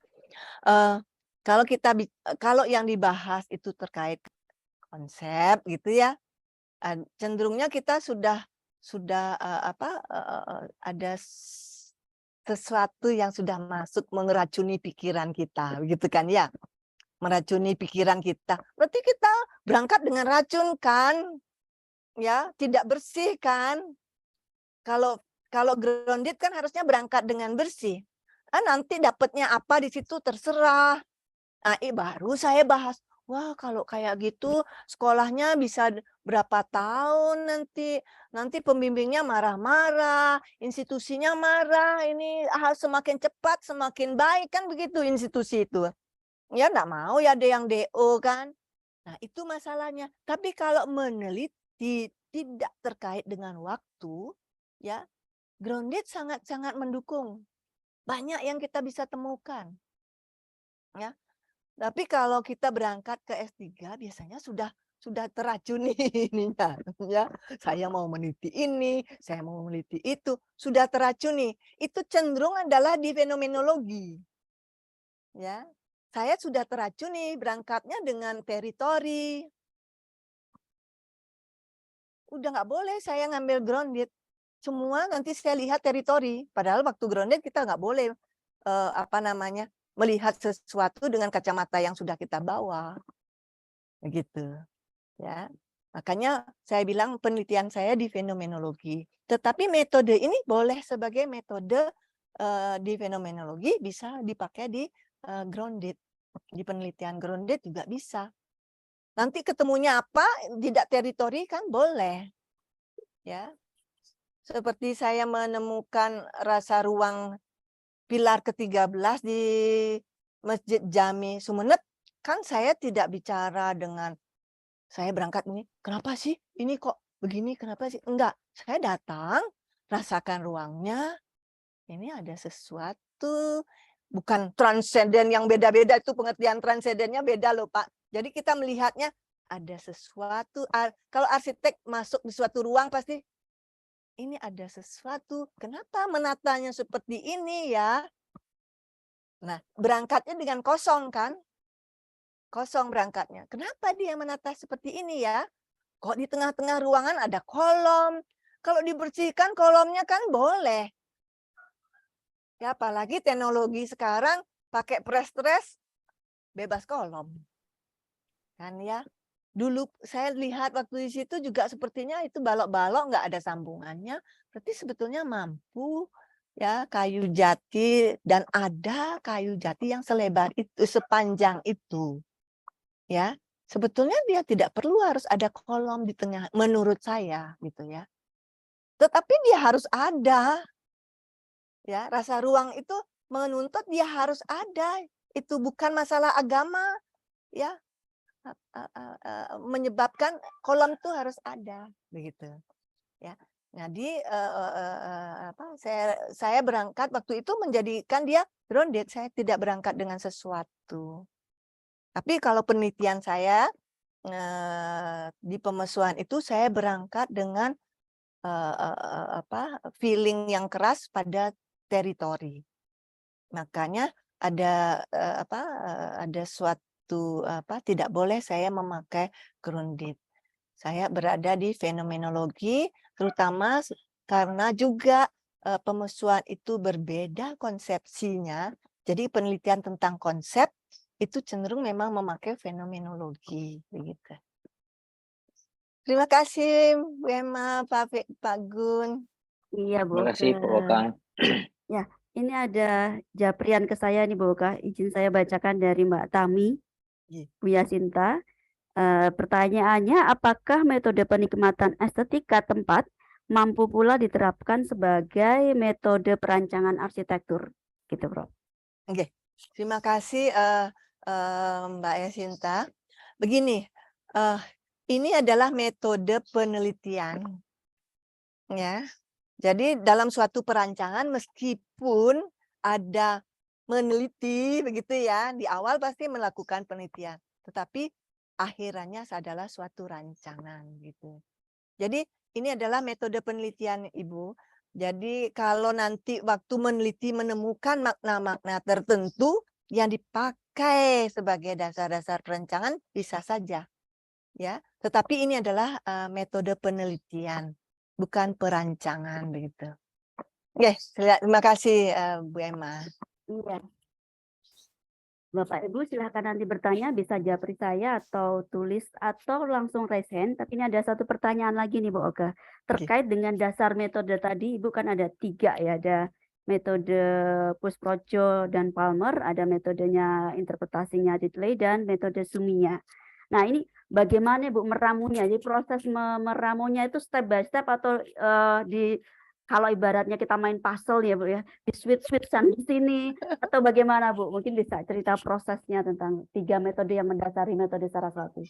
S11: Kalau yang dibahas itu terkait konsep gitu ya, cenderungnya kita sudah ada sesuatu yang sudah masuk meracuni pikiran kita, begitu kan ya? Meracuni pikiran kita. Berarti kita berangkat dengan racun kan? Ya, tidak bersih kan? Kalau grounded kan harusnya berangkat dengan bersih. Nanti dapatnya apa di situ terserah. Baru saya bahas, wah kalau kayak gitu sekolahnya bisa berapa tahun nanti pembimbingnya marah-marah, institusinya marah, ini semakin cepat semakin baik kan begitu institusi itu. Ya enggak mau ya ada yang DO kan. Nah itu masalahnya. Tapi kalau meneliti tidak terkait dengan waktu, ya grounded sangat-sangat mendukung. Banyak yang kita bisa temukan. Ya. Tapi kalau kita berangkat ke S3 biasanya sudah teracuni ininya, ya. Saya mau meneliti ini, saya mau meneliti itu, sudah teracuni. Itu cenderung adalah di fenomenologi. Ya. Saya sudah teracuni berangkatnya dengan teritori. Udah nggak boleh saya ngambil grounded. Semua nanti saya lihat teritori. Padahal waktu grounded kita nggak boleh melihat sesuatu dengan kacamata yang sudah kita bawa. Begitu. Ya. Makanya saya bilang penelitian saya di fenomenologi. Tetapi metode ini boleh sebagai metode di fenomenologi, bisa dipakai di grounded. Di penelitian grounded juga bisa. Nanti ketemunya apa, tidak teritori kan boleh. Ya. Seperti saya menemukan rasa ruang pilar ke-13 di Masjid Jami Sumeneb, kan saya tidak bicara dengan, saya berangkat ini, kenapa sih ini kok begini, kenapa sih? Enggak, saya datang, rasakan ruangnya, ini ada sesuatu, bukan transenden yang beda-beda, itu pengertian transendennya beda loh Pak. Jadi kita melihatnya ada sesuatu, kalau arsitek masuk di suatu ruang pasti, ini ada sesuatu, kenapa menatanya seperti ini ya? Nah, berangkatnya dengan kosong kan? Kosong berangkatnya. Kenapa dia menata seperti ini ya? Kok di tengah-tengah ruangan ada kolom? Kalau dibersihkan kolomnya kan boleh. Ya, apalagi teknologi sekarang pakai press-stress bebas kolom. Kan ya? dulu saya lihat waktu di situ juga sepertinya itu balok-balok nggak ada sambungannya, berarti sebetulnya mampu ya kayu jati, dan ada kayu jati yang selebar itu, sepanjang itu. Ya, sebetulnya dia tidak perlu harus ada kolom di tengah menurut saya gitu ya. Tetapi dia harus ada. Ya, rasa ruang itu menuntut dia harus ada. Itu bukan masalah agama, ya. Menyebabkan kolom itu harus ada, begitu. Ya. Jadi saya berangkat waktu itu menjadikan dia grounded. Saya tidak berangkat dengan sesuatu. Tapi kalau penelitian saya di pemesuhan itu saya berangkat dengan feeling yang keras pada teritori. Makanya ada ada suatu tidak boleh saya memakai grounded. Saya berada di fenomenologi, terutama karena juga pemesuhan itu berbeda konsepsinya. Jadi penelitian tentang konsep itu cenderung memang memakai fenomenologi, begitu. Terima kasih Bu Emma, Pak Gun.
S10: Iya, Bu.
S3: Terima kasih, Bu Oka.
S10: Ya, ini ada japrian ke saya nih, Bu Oka. Izin saya bacakan dari Mbak Tami, Bu Yasinta. Pertanyaannya, apakah metode penikmatan estetika tempat mampu pula diterapkan sebagai metode perancangan arsitektur? Gitu, Bro.
S11: Oke, terima kasih Mbak Yasinta. Begini, ini adalah metode penelitian, ya. Jadi dalam suatu perancangan meskipun ada meneliti begitu ya, di awal pasti melakukan penelitian, tetapi akhirannya adalah suatu rancangan gitu. Jadi ini adalah metode penelitian Ibu. Jadi kalau nanti waktu meneliti menemukan makna-makna tertentu yang dipakai sebagai dasar-dasar perancangan bisa saja. Ya, tetapi ini adalah metode penelitian, bukan perancangan begitu. Oke, terima kasih Bu Emma.
S10: Iya. Bapak Ibu silahkan nanti bertanya, bisa japri saya atau tulis atau langsung raise hand. Tapi ini ada satu pertanyaan lagi nih Bu Oka. Terkait dengan dasar metode tadi, Ibu kan ada 3 ya, ada metode Pusprojo dan Palmer, ada metodenya interpretasinya Diddley dan metode Sumiya. Nah ini bagaimana Bu meramunya? Jadi proses meramunya itu step by step atau kalau ibaratnya kita main puzzle ya Bu ya, di switch sana sini atau bagaimana Bu? Mungkin bisa cerita prosesnya tentang 3 metode yang mendasari metode Saraswati.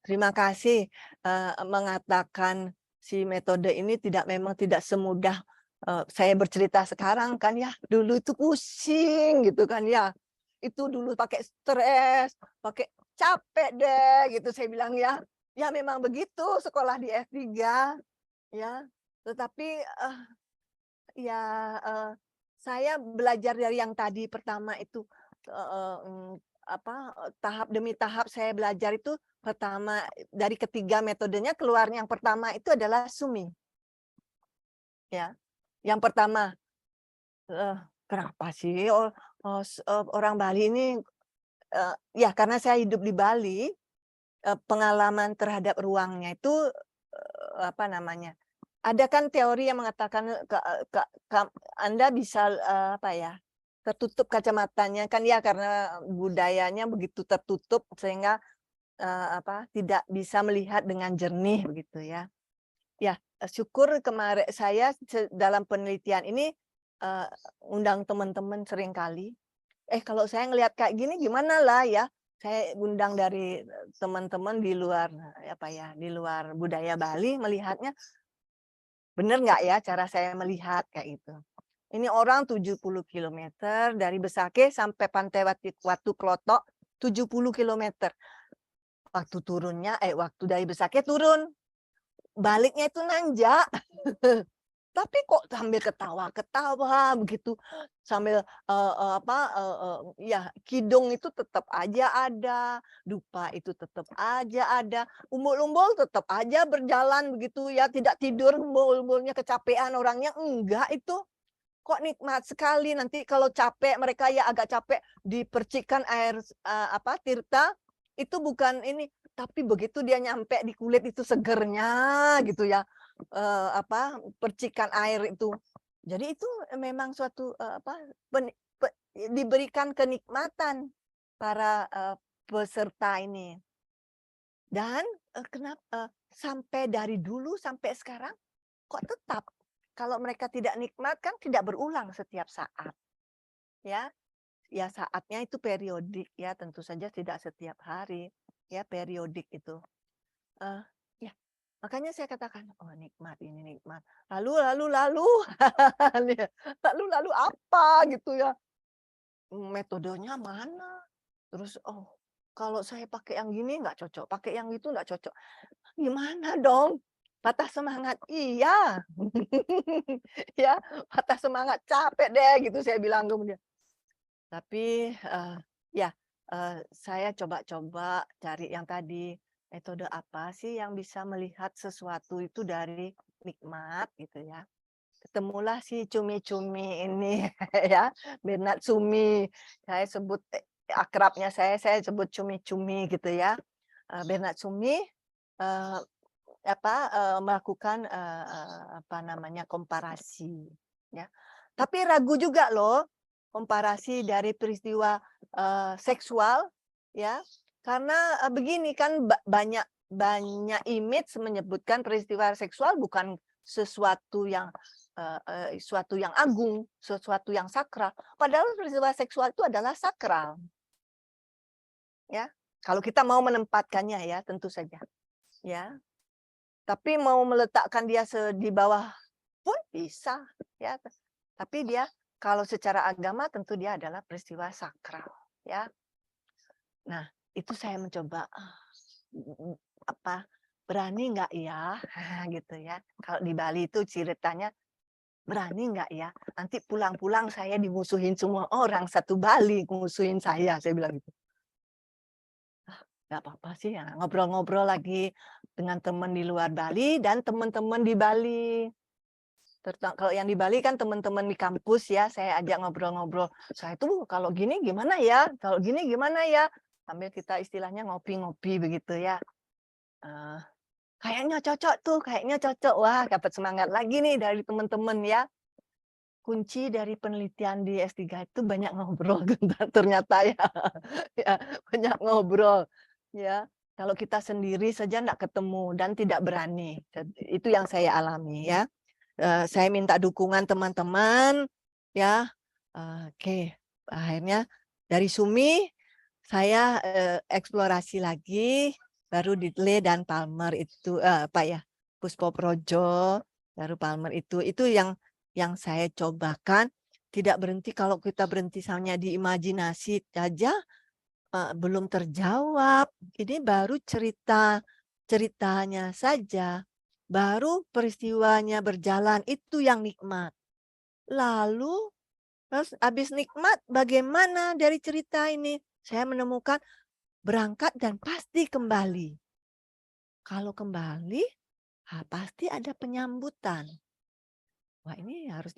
S11: Terima kasih mengatakan si metode ini memang tidak semudah saya bercerita sekarang kan ya. Dulu itu pusing gitu kan ya. Itu dulu pakai stres, pakai capek deh gitu saya bilang ya. Ya memang begitu sekolah di S3 ya. Tetapi saya belajar dari yang tadi pertama itu tahap demi tahap saya belajar itu. Pertama dari ketiga metodenya keluar yang pertama itu adalah Sumi. Ya. Yang pertama kenapa sih orang Bali ini ya karena saya hidup di Bali, pengalaman terhadap ruangnya itu ada kan teori yang mengatakan Anda bisa tertutup kacamatanya kan ya karena budayanya begitu tertutup sehingga tidak bisa melihat dengan jernih begitu ya. Ya, syukur kemarin saya dalam penelitian ini undang teman-teman seringkali. Kalau saya ngelihat kayak gini gimana lah ya. Saya undang dari teman-teman di luar di luar budaya Bali melihatnya. Benar nggak ya cara saya melihat kayak gitu. Ini orang 70 km dari Besake sampai Pantai Watu Klotok 70 km. Waktu turunnya waktu dari Besake turun. Baliknya itu nanjak. Tapi kok sambil ketawa-ketawa begitu sambil kidung itu tetap aja ada, dupa itu tetap aja ada, umbul-umbul tetap aja berjalan begitu ya, tidak tidur, umbul-umbulnya kecapean orangnya enggak itu. Kok nikmat sekali nanti kalau capek mereka ya agak capek dipercikan air tirta itu bukan ini tapi begitu dia nyampe di kulit itu segernya gitu ya, percikan air itu. Jadi itu memang suatu diberikan kenikmatan para peserta ini. Dan kenapa sampai dari dulu sampai sekarang kok tetap kalau mereka tidak nikmat kan tidak berulang setiap saat. Ya, ya saatnya itu periodik ya, tentu saja tidak setiap hari ya, periodik itu. Ya, makanya saya katakan, oh nikmat ini nikmat. Lalu lalu apa gitu ya? Metodenya mana? Terus kalau saya pakai yang gini nggak cocok, pakai yang itu nggak cocok. Gimana dong? Patah semangat, iya. Ya, patah semangat, capek deh gitu saya bilang kemudian. Tapi ya saya coba-coba cari yang tadi, metode apa sih yang bisa melihat sesuatu itu dari nikmat gitu ya. Ketemulah si cumi-cumi ini ya, Bernard Sumi. Saya sebut akrabnya saya sebut cumi-cumi gitu ya. Bernard Sumi melakukan komparasi ya. Tapi ragu juga loh komparasi dari peristiwa seksual ya, karena begini kan banyak image menyebutkan peristiwa seksual bukan sesuatu yang agung, sesuatu yang sakral. Padahal peristiwa seksual itu adalah sakral. Ya, kalau kita mau menempatkannya ya, tentu saja. Ya. Tapi mau meletakkan dia di bawah pun bisa ya. Tapi dia kalau secara agama tentu dia adalah peristiwa sakral ya. Nah, itu saya mencoba berani nggak ya gitu ya. Kalau di Bali itu ceritanya berani nggak ya? Nanti pulang-pulang saya dimusuhin semua orang, satu Bali musuhin saya bilang gitu. Nggak apa-apa sih ya, ngobrol-ngobrol lagi dengan teman di luar Bali dan teman-teman di Bali. Kalau yang di Bali kan teman-teman di kampus ya, saya ajak ngobrol-ngobrol. Saya tuh kalau gini gimana ya? Kalau gini gimana ya? Sambil kita istilahnya ngopi-ngopi begitu ya. Kayaknya cocok tuh, kayaknya cocok. Wah, dapat semangat lagi nih dari teman-teman ya. Kunci dari penelitian di S3 itu banyak ngobrol ternyata ya. Ya, banyak ngobrol ya. Kalau kita sendiri saja enggak ketemu dan tidak berani. Itu yang saya alami ya. Saya minta dukungan teman-teman ya. Oke, akhirnya dari Sumi saya eksplorasi lagi, baru Ditley dan Palmer itu Puspo Projo, baru Palmer itu yang saya cobakan. Tidak berhenti, kalau kita berhenti hanya di imajinasi saja belum terjawab. Ini baru ceritanya saja. Baru peristiwanya berjalan, itu yang nikmat. Lalu, terus habis nikmat, bagaimana dari cerita ini? Saya menemukan berangkat dan pasti kembali. Kalau kembali, pasti ada penyambutan. Wah, ini harus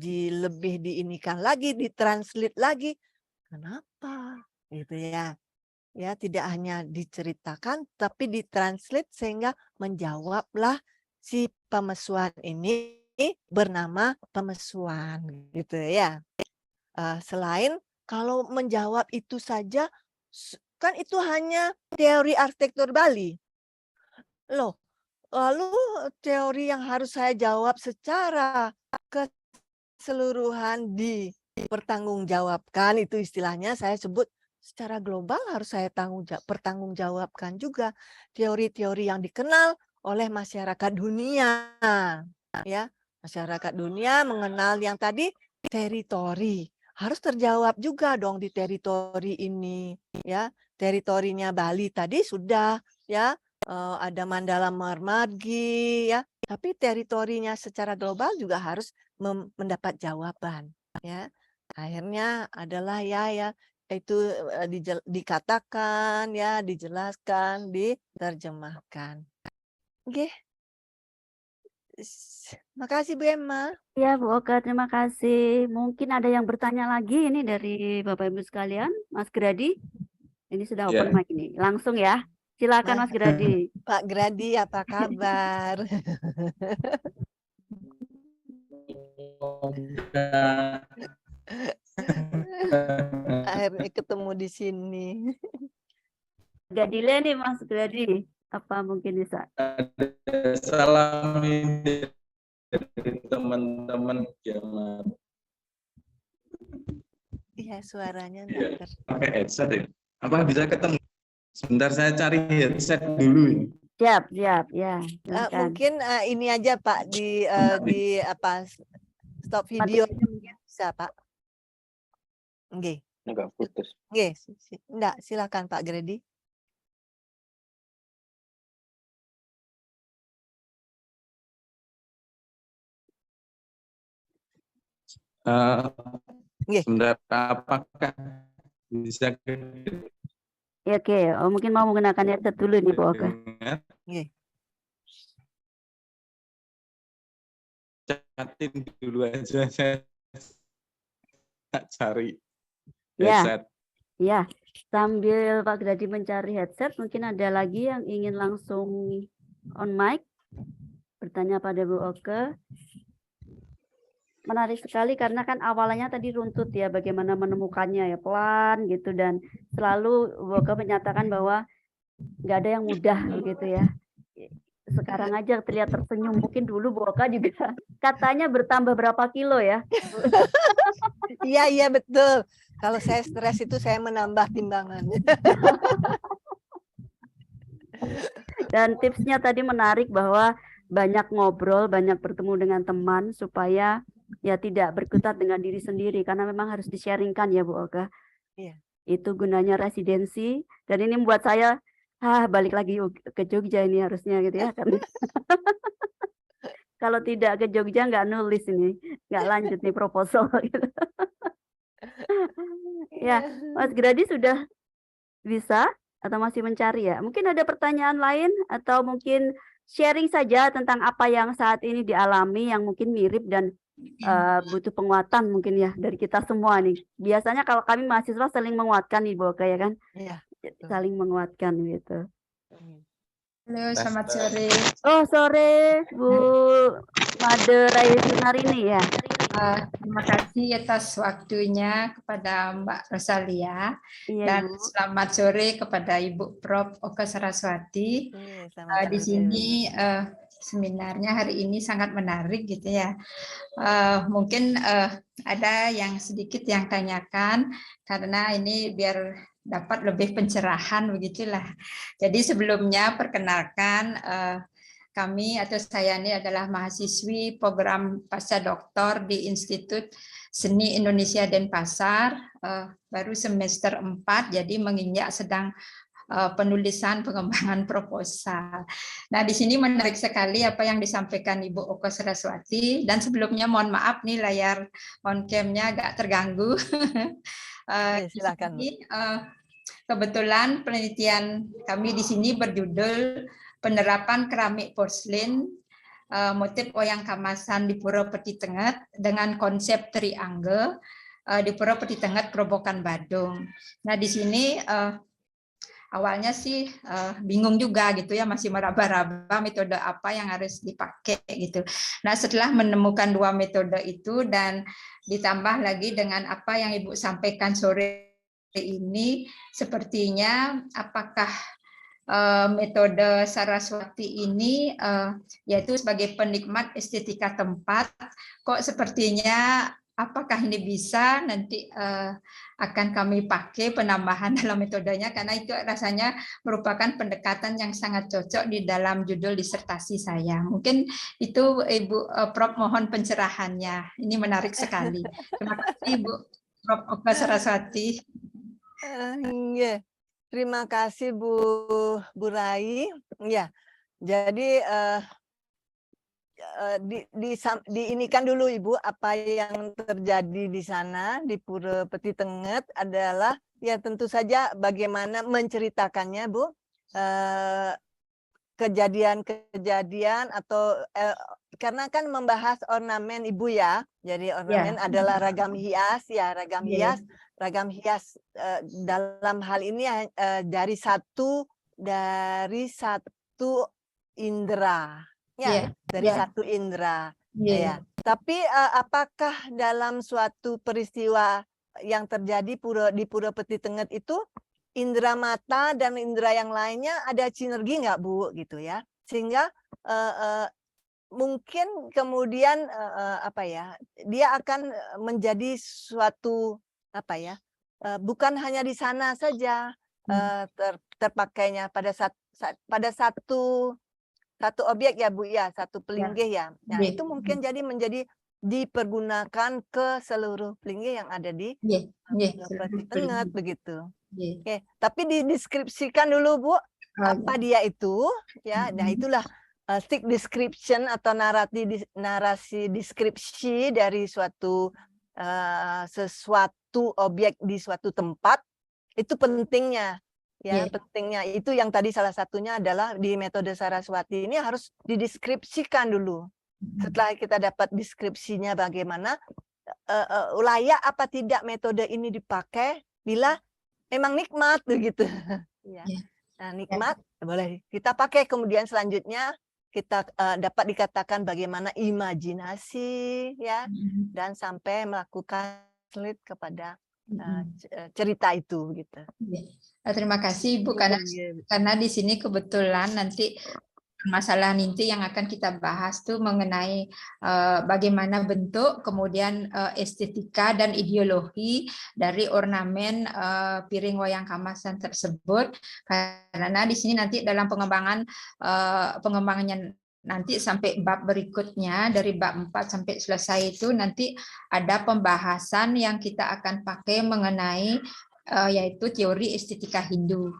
S11: lebih diinikan lagi, ditranslate lagi. Kenapa? Gitu ya. Ya, tidak hanya diceritakan tapi ditranslate sehingga menjawablah si pemesuan ini bernama pemesuan gitu ya. Selain kalau menjawab itu saja kan itu hanya teori arsitektur Bali. Loh, lalu teori yang harus saya jawab secara keseluruhan dipertanggungjawabkan, itu istilahnya saya sebut secara global harus saya pertanggungjawabkan juga teori-teori yang dikenal oleh masyarakat dunia ya. Masyarakat dunia mengenal yang tadi teritori, harus terjawab juga dong di teritori ini ya. Teritorinya Bali tadi sudah ya, ada Mandala Marmargi ya, tapi teritorinya secara global juga harus mendapat jawaban ya. Akhirnya adalah ya itu dikatakan ya, dijelaskan, diterjemahkan. Oke. Makasih Bu Emma.
S10: Ya Bu Oka, terima kasih. Mungkin ada yang bertanya lagi ini dari Bapak Ibu sekalian, Mas Gradi. Ini sudah open mic ini. Langsung ya. Silakan Mas Gradi.
S11: Pak Gradi, apa kabar? Akhirnya ketemu di sini.
S10: Agak delay nih Mas Gradi. Apa mungkin bisa?
S12: Salam dari teman-teman jamaah.
S11: Iya, suaranya
S12: Ya, pakai headset ya. Apa bisa ketemu? Sebentar saya cari headset dulu.
S10: Siap, siap ya. Silakan.
S11: Mungkin ini aja Pak di apa stop video mungkin bisa Pak. Nggih.
S3: Enggak putus.
S11: Nggih, enggak, silakan Pak Gradi.
S12: Sebentar, apakah bisa
S10: Ya, oke, mungkin mau menggunakan headset dulu nih Bu Oka.
S12: Catin dulu aja, saya cari
S10: Ya,
S12: headset.
S10: ya. Sambil Pak Gradi mencari headset, mungkin ada lagi yang ingin langsung on mic bertanya pada Bu Oka. Menarik sekali karena kan awalnya tadi runtut ya, bagaimana menemukannya ya, pelan gitu, dan selalu Bu Oka menyatakan bahwa nggak ada yang mudah gitu ya. Sekarang aja terlihat tersenyum, mungkin dulu Bu Oka juga katanya bertambah berapa kilo ya.
S11: Iya, iya betul. Kalau saya stres itu saya menambah timbangan.
S10: Dan tipsnya tadi menarik bahwa banyak ngobrol, banyak bertemu dengan teman supaya ya tidak berkutat dengan diri sendiri, karena memang harus di-sharingkan ya Bu Oka.
S11: Iya.
S10: Itu gunanya residensi, dan ini membuat saya balik lagi ke Jogja ini harusnya gitu ya, karena kalau tidak ke Jogja nggak nulis ini, nggak lanjut nih proposal gitu. Ya, Mas Gradi sudah bisa atau masih mencari ya? Mungkin ada pertanyaan lain atau mungkin sharing saja tentang apa yang saat ini dialami yang mungkin mirip dan butuh penguatan mungkin ya dari kita semua nih. Biasanya kalau kami mahasiswa saling menguatkan nih Bu Oka ya kan?
S11: Iya.
S10: Saling menguatkan gitu.
S13: Halo, selamat sore.
S10: Oh, sore Bu Made Raisunarini ya.
S13: Terima kasih atas waktunya kepada Mbak Rosalia, dan selamat sore kepada Ibu Prof. Oka Saraswati. Di sini seminarnya hari ini sangat menarik gitu ya. Mungkin ada yang sedikit yang tanyakan karena ini biar dapat lebih pencerahan begitulah. Jadi sebelumnya perkenalkan kami atau saya ini adalah mahasiswi program pasca doktor di Institut Seni Indonesia Denpasar, baru semester 4, jadi menginjak sedang penulisan pengembangan proposal. Nah, di sini menarik sekali apa yang disampaikan Ibu Oka Saraswati, dan sebelumnya mohon maaf nih layar on cam-nya agak terganggu.
S11: Silakan.
S13: Kebetulan penelitian kami di sini berjudul penerapan keramik porselin motif wayang kamasan di Pura Peti Tenget dengan konsep triangle di Pura Peti Tenget, Grobogan, Badung. Nah, di sini awalnya sih bingung juga gitu ya, masih meraba-raba metode apa yang harus dipakai gitu. Nah, setelah menemukan dua metode itu dan ditambah lagi dengan apa yang Ibu sampaikan sore ini, sepertinya apakah metode Saraswati ini yaitu sebagai penikmat estetika tempat, kok sepertinya apakah ini bisa nanti akan kami pakai penambahan dalam metodenya, karena itu rasanya merupakan pendekatan yang sangat cocok di dalam judul disertasi saya. Mungkin itu Ibu Prof, mohon pencerahannya. Ini menarik sekali. Terima kasih Ibu Prof. Oka Saraswati.
S11: Terima kasih Bu Rai. Ya, jadi diinikan dulu Ibu apa yang terjadi di sana di Pura Peti Tenget adalah ya tentu saja bagaimana menceritakannya Bu, kejadian-kejadian atau karena kan membahas ornamen Ibu ya, jadi ornamen adalah ragam hias ya, ragam hias. ragam hias dalam hal ini dari satu indera, ya, dari satu indera. Ya. Tapi apakah dalam suatu peristiwa yang terjadi di Pura Peti Tenget itu indera mata dan indera yang lainnya ada sinergi nggak, Bu, gitu ya, sehingga mungkin kemudian apa ya, dia akan menjadi suatu apa ya, bukan hanya di sana saja terpakainya pada satu objek ya, Bu ya, satu pelinggih ya. Nah, itu mungkin menjadi dipergunakan ke seluruh pelinggih yang ada di Peti Tenget begitu. Oke, tapi dideskripsikan dulu, Bu, apa dia itu ya. Nah, itulah stick description atau narasi deskripsi dari sesuatu objek di suatu tempat, itu pentingnya. Ya, pentingnya itu yang tadi salah satunya adalah di metode Saraswati ini harus dideskripsikan dulu. Setelah kita dapat deskripsinya bagaimana, layak apa tidak metode ini dipakai bila memang nikmat begitu. Ya. Nah, nikmat boleh kita pakai. Kemudian selanjutnya kita dapat dikatakan bagaimana imajinasi ya, dan sampai melakukan slide kepada cerita itu gitu.
S13: Terima kasih Ibu, karena di sini kebetulan nanti permasalahan inti yang akan kita bahas tuh mengenai bagaimana bentuk, kemudian estetika dan ideologi dari ornamen piring wayang kamasan tersebut. Karena di sini nanti dalam pengembangannya nanti sampai bab berikutnya, dari bab 4 sampai selesai itu nanti ada pembahasan yang kita akan pakai mengenai yaitu teori estetika Hindu.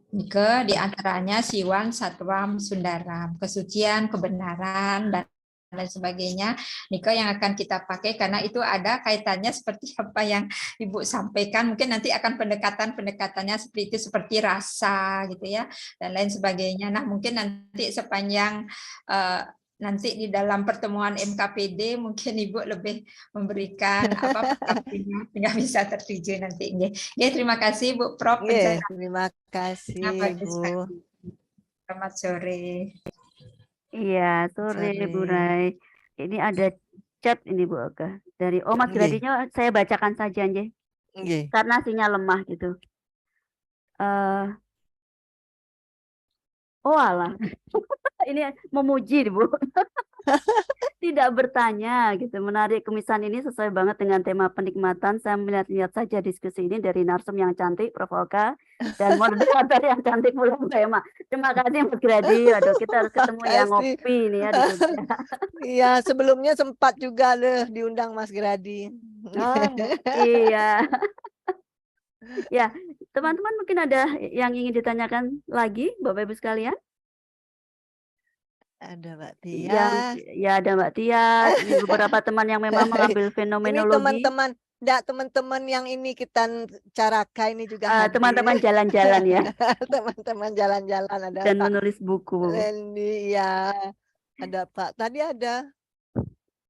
S13: Di antaranya Siwan, Satwam, Sundaram, kesucian, kebenaran, dan lain sebagainya. Yang akan kita pakai karena itu ada kaitannya seperti apa yang Ibu sampaikan. Mungkin nanti akan pendekatannya seperti itu, seperti rasa gitu ya, dan lain sebagainya. Nah, mungkin nanti sepanjang nanti di dalam pertemuan MKPD mungkin Ibu lebih memberikan sehingga bisa tertuju nanti. Terima kasih Bu Prof.
S11: Terima kasih Bu.
S13: Selamat sore.
S10: Iya, sore Bu Rai. Ini ada chat ini Bu Oka. Dari Mas Gradinya saya bacakan saja nggih. Karena sinyal lemah gitu. Oh alah. Ini memuji Bu. Tidak bertanya gitu. Menarik, kemisan ini sesuai banget dengan tema penikmatan. Saya melihat-lihat saja diskusi ini dari narsum yang cantik Prof Oka dan moderator yang cantik pula Mbak Emma. Terima kasih Mas Gradi. Aduh, kita harus ketemu yang ngopi nih ya di Jogja.
S11: Iya, sebelumnya sempat juga diundang Mas Gradi.
S10: Oh, iya. Ya, teman-teman mungkin ada yang ingin ditanyakan lagi Bapak Ibu sekalian?
S11: Ada Mbak Tia.
S10: Ya ada Mbak Tia. Ini beberapa teman yang memang mengambil fenomenologi.
S11: Ini teman-teman yang ini kita Caraka ini juga
S10: teman-teman jalan-jalan ya.
S11: Teman-teman jalan-jalan ada
S10: dan
S11: Pak
S10: menulis buku.
S11: Lendi ya. Ada Pak. Tadi ada.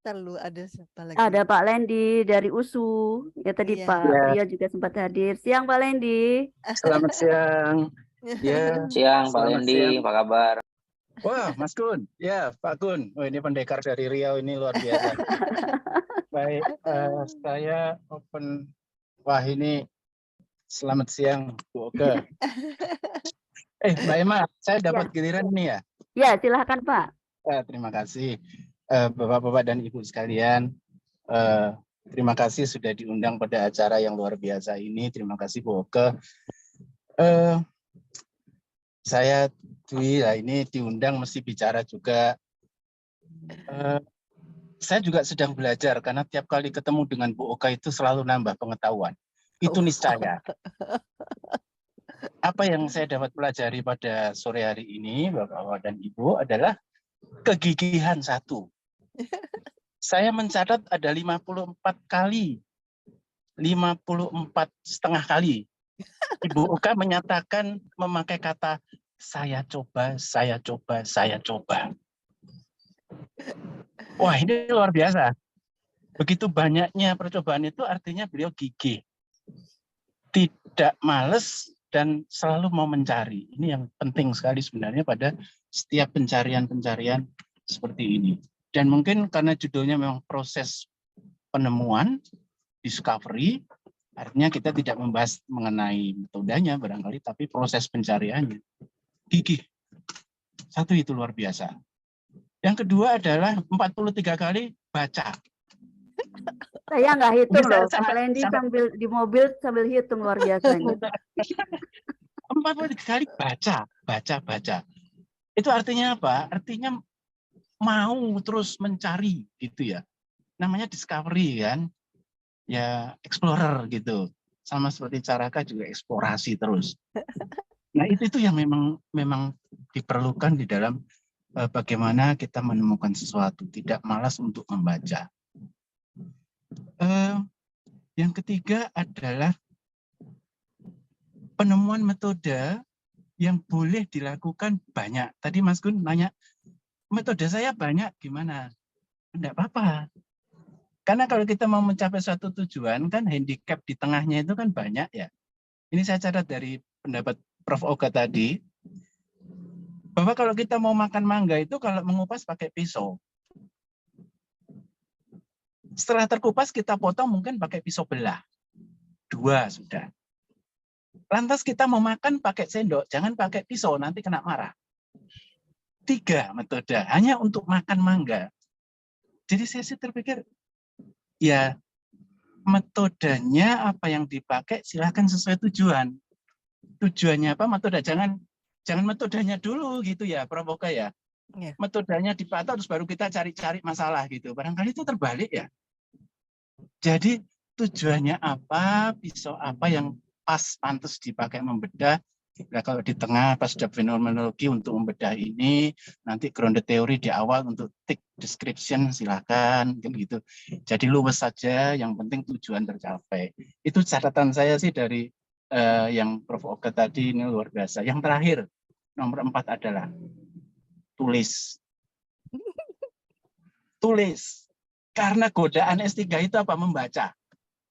S11: Ada siapa lagi?
S10: Ada Pak Lendi dari USU. Ya tadi Pak Ria juga sempat hadir. Siang Pak Lendi.
S14: Selamat siang.
S3: Ya. Siang Pak Lendi, apa kabar?
S14: Wah, Mas Gun. Ya, Pak Gun. Oh, ini pendekar dari Riau, ini luar biasa. Baik, saya open. Wah, ini selamat siang, Bu Oka. Mbak Emma, saya dapat giliran nih ya?
S10: Ya, silakan Pak.
S14: Terima kasih, Bapak-Bapak dan Ibu sekalian. Terima kasih sudah diundang pada acara yang luar biasa ini. Terima kasih, Bu Oka. Saya Dwi, ini diundang mesti bicara juga. Saya juga sedang belajar karena tiap kali ketemu dengan Bu Oka itu selalu nambah pengetahuan. Itu niscaya. Apa yang saya dapat pelajari pada sore hari ini, Bapak-Bapak dan Ibu, adalah kegigihan satu. Saya mencatat ada 54 kali. 54,5 kali. Ibu Oka menyatakan memakai kata saya coba, saya coba, saya coba. Wah, ini luar biasa. Begitu banyaknya percobaan itu artinya beliau gigih. tidak males dan selalu mau mencari. Ini yang penting sekali sebenarnya pada setiap pencarian-pencarian seperti ini. Dan mungkin karena judulnya memang proses penemuan, discovery, artinya kita tidak membahas mengenai metodenya barangkali, tapi proses pencariannya. Gigih. Satu itu luar biasa. Yang kedua adalah 43 kali baca.
S10: Saya nggak hitung
S14: Ini
S10: loh, Pak Lendi sambil di mobil sambil hitung luar biasa ini.
S14: 43 kali baca. Itu artinya apa? Artinya mau terus mencari gitu ya. Namanya discovery kan. Ya explorer gitu. Sama seperti Caraka juga eksplorasi terus. Nah, itu yang memang diperlukan di dalam bagaimana kita menemukan sesuatu, tidak malas untuk membaca. Yang ketiga adalah penemuan metode yang boleh dilakukan banyak. Tadi Mas Gun nanya, metode saya banyak gimana? Enggak apa-apa. Karena kalau kita mau mencapai suatu tujuan, kan handicap di tengahnya itu kan banyak ya. Ini saya catat dari pendapat Prof. Oka tadi, bahwa kalau kita mau makan mangga itu kalau mengupas pakai pisau. Setelah terkupas kita potong mungkin pakai pisau belah. 2 sudah. Lantas kita mau makan pakai sendok, jangan pakai pisau, nanti kena marah. 3 metode, hanya untuk makan mangga. Jadi saya sih terpikir, ya metodenya apa yang dipakai silahkan sesuai tujuan. Tujuannya apa metode, jangan metodenya dulu gitu ya, Prof. Oka ya. Metodenya dipatok terus baru kita cari-cari masalah gitu. Barangkali itu terbalik ya. Jadi tujuannya apa, pisau apa yang pas pantas dipakai membedah. Nah, kalau di tengah pas sudah fenomenologi untuk membedah ini, nanti grounded teori di awal untuk tick description silakan gitu. Jadi luwes saja, yang penting tujuan tercapai. Itu catatan saya sih dari yang Prof. Oka tadi, ini luar biasa. Yang terakhir, nomor 4 adalah tulis. Tulis. Karena godaan S3 itu apa? Membaca.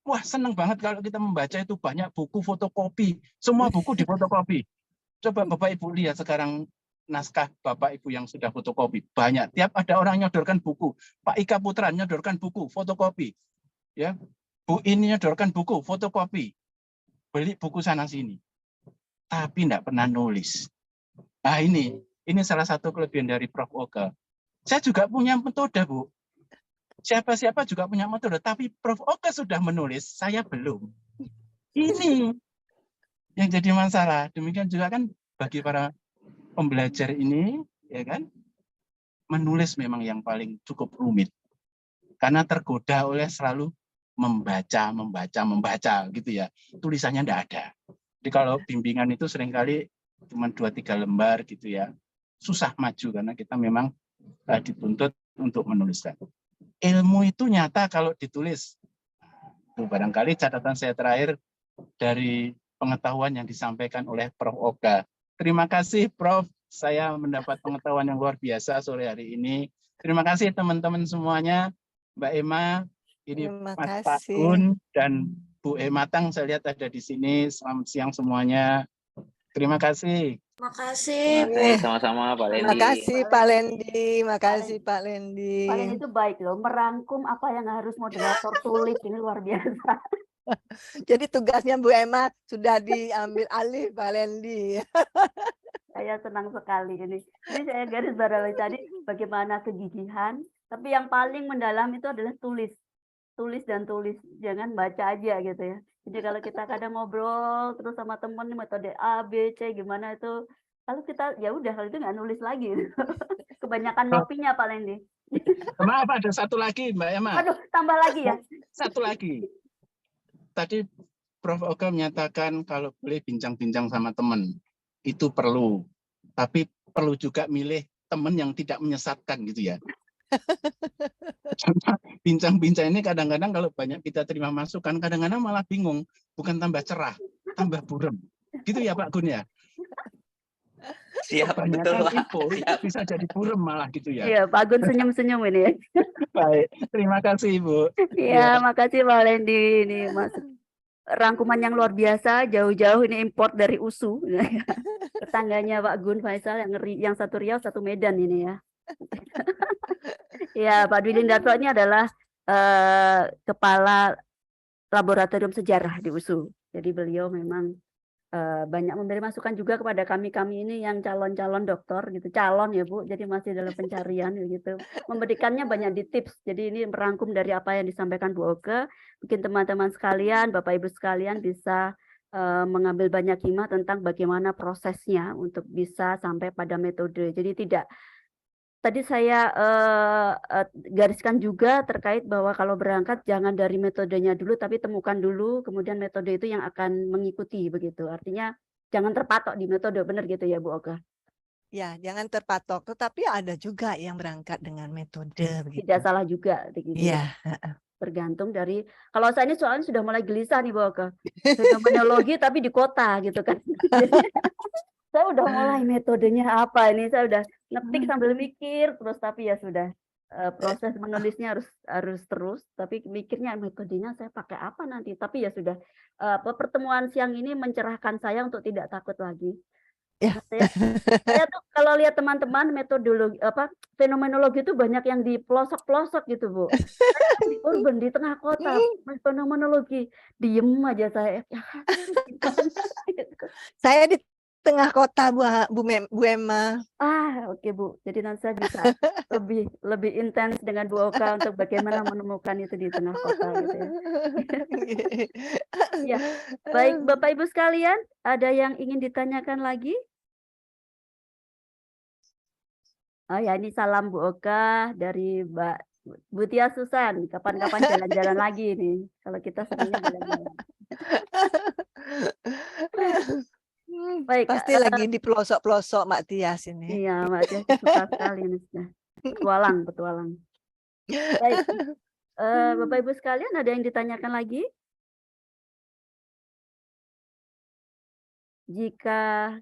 S14: Wah, seneng banget kalau kita membaca itu banyak buku fotokopi. Semua buku difotokopi. Coba Bapak Ibu lihat sekarang naskah Bapak Ibu yang sudah fotokopi. Banyak. Tiap ada orang nyodorkan buku. Pak Ika Putra nyodorkan buku, fotokopi. Ya, Bu ini nyodorkan buku, fotokopi. Beli buku sana sini. Tapi tidak pernah nulis. Nah ini salah satu kelebihan dari Prof. Oka. Saya juga punya metode, Bu. Siapa-siapa juga punya metode, tapi Prof. Oka sudah menulis, saya belum. Ini yang jadi masalah. Demikian juga kan bagi para pembelajar ini, ya kan, menulis memang yang paling cukup rumit. Karena tergoda oleh selalu membaca gitu ya. Tulisannya tidak ada. Jadi kalau bimbingan itu seringkali cuma 2-3 lembar gitu ya. Susah maju karena kita memang dituntut untuk menuliskan. Ilmu itu nyata kalau ditulis. Itu barangkali catatan saya terakhir dari pengetahuan yang disampaikan oleh Prof. Oka. Terima kasih Prof. Saya mendapat pengetahuan yang luar biasa sore hari ini. Terima kasih teman-teman semuanya. Mbak Emma, ini Mas Pak Gun dan Bu Ematang saya lihat ada di sini. Selamat siang semuanya. Terima kasih.
S1: Terima kasih.
S3: Sama-sama Pak Lendi.
S11: Terima kasih Pak Lendi. Makasih Pak Lendi.
S10: Pak Lendi itu baik loh, merangkum apa yang harus moderator tulis, ini luar biasa.
S11: Jadi tugasnya Bu Emma sudah diambil alih Pak Lendi.
S10: Saya senang sekali ini. Jadi saya garis bawahi tadi bagaimana kegigihan, tapi yang paling mendalam itu adalah tulis. Tulis dan tulis, jangan baca aja gitu ya. Jadi kalau kita kadang ngobrol terus sama temen metode A, B, C gimana itu, kalau kita ya udah kalau itu nggak nulis lagi. Kebanyakan ngopinya Pak Lendi.
S14: Maaf ada satu lagi Mbak Emma.
S10: Aduh, tambah lagi ya.
S14: Satu lagi. Tadi Prof. Oka menyatakan kalau boleh bincang-bincang sama teman. Itu perlu. Tapi perlu juga milih teman yang tidak menyesatkan gitu ya. Bincang-bincang ini kadang-kadang kalau banyak kita terima masukan, kadang-kadang malah bingung. Bukan tambah cerah, tambah burem. Gitu ya Pak Gun ya?
S3: Siap, betul Pak.
S14: Info, bisa jadi burem malah gitu ya.
S10: Iya, Pak Gun senyum-senyum ini ya.
S14: Baik, terima kasih Ibu.
S10: Iya, makasih Pak Lendi. Ini Mas rangkuman yang luar biasa, jauh-jauh ini import dari USU. Tetangganya Pak Gun Faisal yang satu Riau, satu Medan ini ya. Ya, Pak Dwi Lindarto ini adalah kepala laboratorium sejarah di USU. Jadi beliau memang banyak memberi masukan juga kepada kami ini yang calon-calon doktor gitu, calon ya Bu, jadi masih dalam pencarian gitu. Memberikannya banyak di tips. Jadi ini merangkum dari apa yang disampaikan Bu Oke. Mungkin teman-teman sekalian, Bapak Ibu sekalian bisa mengambil banyak hikmah tentang bagaimana prosesnya untuk bisa sampai pada metode. Jadi tidak tadi saya gariskan juga terkait bahwa kalau berangkat jangan dari metodenya dulu, tapi temukan dulu, kemudian metode itu yang akan mengikuti begitu. Artinya jangan terpatok di metode, benar gitu ya Bu Oka?
S11: Ya, jangan terpatok. Tetapi ada juga yang berangkat dengan metode begitu.
S10: Tidak salah juga begitu.
S11: Iya.
S10: Tergantung dari, kalau saya ini soalnya sudah mulai gelisah nih Bu Oka. Fenomenologi tapi di kota gitu kan. Saya udah mulai metodenya apa ini, saya udah ngetik sambil mikir terus, tapi ya sudah proses menulisnya harus terus, tapi mikirnya metodenya saya pakai apa nanti, tapi ya sudah pertemuan siang ini mencerahkan saya untuk tidak takut lagi.
S11: Ya.
S10: Saya tuh kalau lihat teman-teman metodologi fenomenologi itu banyak yang di pelosok-pelosok gitu Bu. Saya di urban di tengah kota, fenomenologi diem aja saya.
S11: Saya di tengah kota Bu Emma.
S10: Oke Bu. Jadi nanti saya bisa lebih intens dengan Bu Oka untuk bagaimana menemukan itu di tengah kota gitu ya. Ya. Baik Bapak Ibu sekalian, ada yang ingin ditanyakan lagi? Oh ya, ini salam Bu Oka dari Mbak Butia Susan. Kapan-kapan jalan-jalan lagi nih. Kalau kita sebenarnya jalan-jalan. Baik,
S11: pasti lagi di pelosok-pelosok Mbak Tias ini.
S10: Iya, Mbak Tias suka sekali ini sudah. Petualang. Baik, Bapak Ibu sekalian ada yang ditanyakan lagi? Jika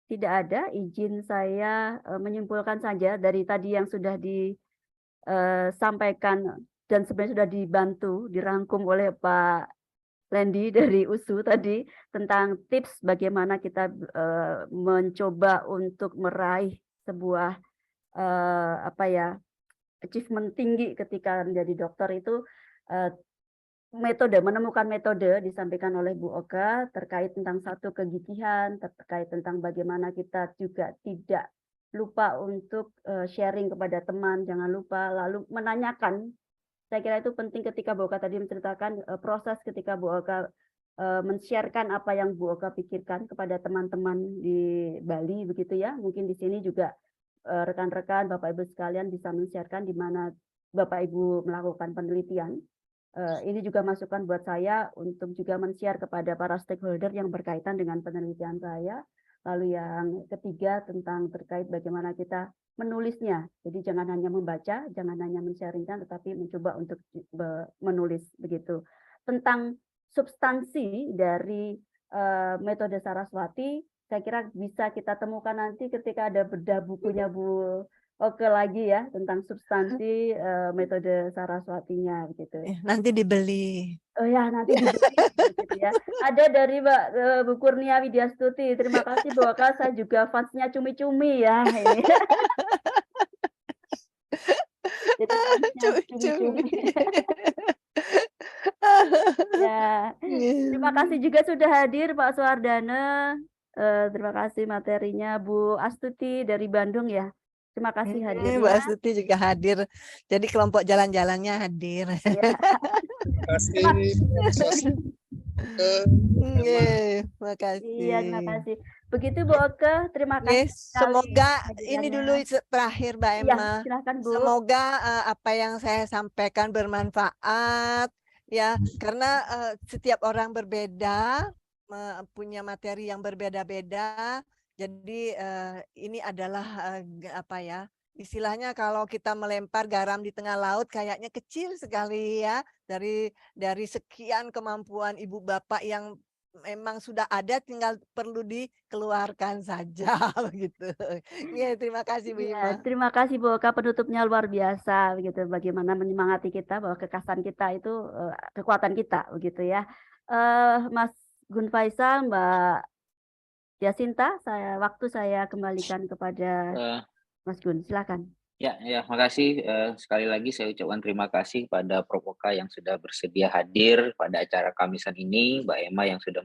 S10: tidak ada, izin saya menyimpulkan saja dari tadi yang sudah disampaikan dan sebenarnya sudah dibantu, dirangkum oleh Pak Lendi dari USU tadi tentang tips bagaimana kita mencoba untuk meraih sebuah achievement tinggi ketika menjadi dokter itu, menemukan metode disampaikan oleh Bu Oka terkait tentang satu kegigihan, terkait tentang bagaimana kita juga tidak lupa untuk sharing kepada teman, jangan lupa lalu menanyakan. Saya kira itu penting ketika Bu Oka tadi menceritakan proses ketika Bu Oka men-sharekan apa yang Bu Oka pikirkan kepada teman-teman di Bali begitu ya. Mungkin di sini juga rekan-rekan Bapak Ibu sekalian bisa men-sharekan di mana Bapak Ibu melakukan penelitian. Ini juga masukan buat saya untuk juga men-share kepada para stakeholder yang berkaitan dengan penelitian saya. Lalu yang ketiga tentang terkait bagaimana kita menulisnya. Jadi jangan hanya membaca, jangan hanya men-sharingkan, tetapi mencoba untuk menulis begitu. Tentang substansi dari metode Saraswati, saya kira bisa kita temukan nanti ketika ada bedah bukunya Bu Oke lagi ya tentang substansi metode Saraswatinya begitu.
S11: Nanti dibeli.
S10: Oh ya, nanti dibeli gitu ya. Ada dari Mbak Bu Kurnia Widyastuti. Terima kasih Bu Oka, saya juga fansnya cumi-cumi ya ini. Jadi cumi-cumi. Ya, terima kasih juga sudah hadir Pak Suardana. Terima kasih materinya Bu Astuti dari Bandung ya. Terima kasih hadirnya.
S11: Bu Astuti juga hadir. Jadi kelompok jalan-jalannya hadir.
S10: Ya.
S11: Terima kasih.
S10: Iya, terima kasih. Begitu Bu Oke, terima kasih.
S11: Semoga ini dulu terakhir Mbak Emma.
S10: Ya, silakan Bu.
S11: Semoga apa yang saya sampaikan bermanfaat ya, karena setiap orang berbeda, punya materi yang berbeda-beda. Jadi ini adalah istilahnya kalau kita melempar garam di tengah laut kayaknya kecil sekali ya, dari sekian kemampuan ibu bapak yang memang sudah ada, tinggal perlu dikeluarkan saja begitu. Ya, terima kasih Bu Ima.
S10: Terima kasih Bu Oka, penutupnya luar biasa begitu, bagaimana menyemangati kita bahwa kekasan kita itu kekuatan kita begitu ya. Mas Gun Faisal, Mbak Yasinta, waktu saya kembalikan kepada
S3: Eh,
S10: Mas Gun. Silakan.
S3: Ya, makasih. Sekali lagi saya ucapkan terima kasih pada Prof. Oka yang sudah bersedia hadir pada acara Kamisan ini, Mbak Emma yang sudah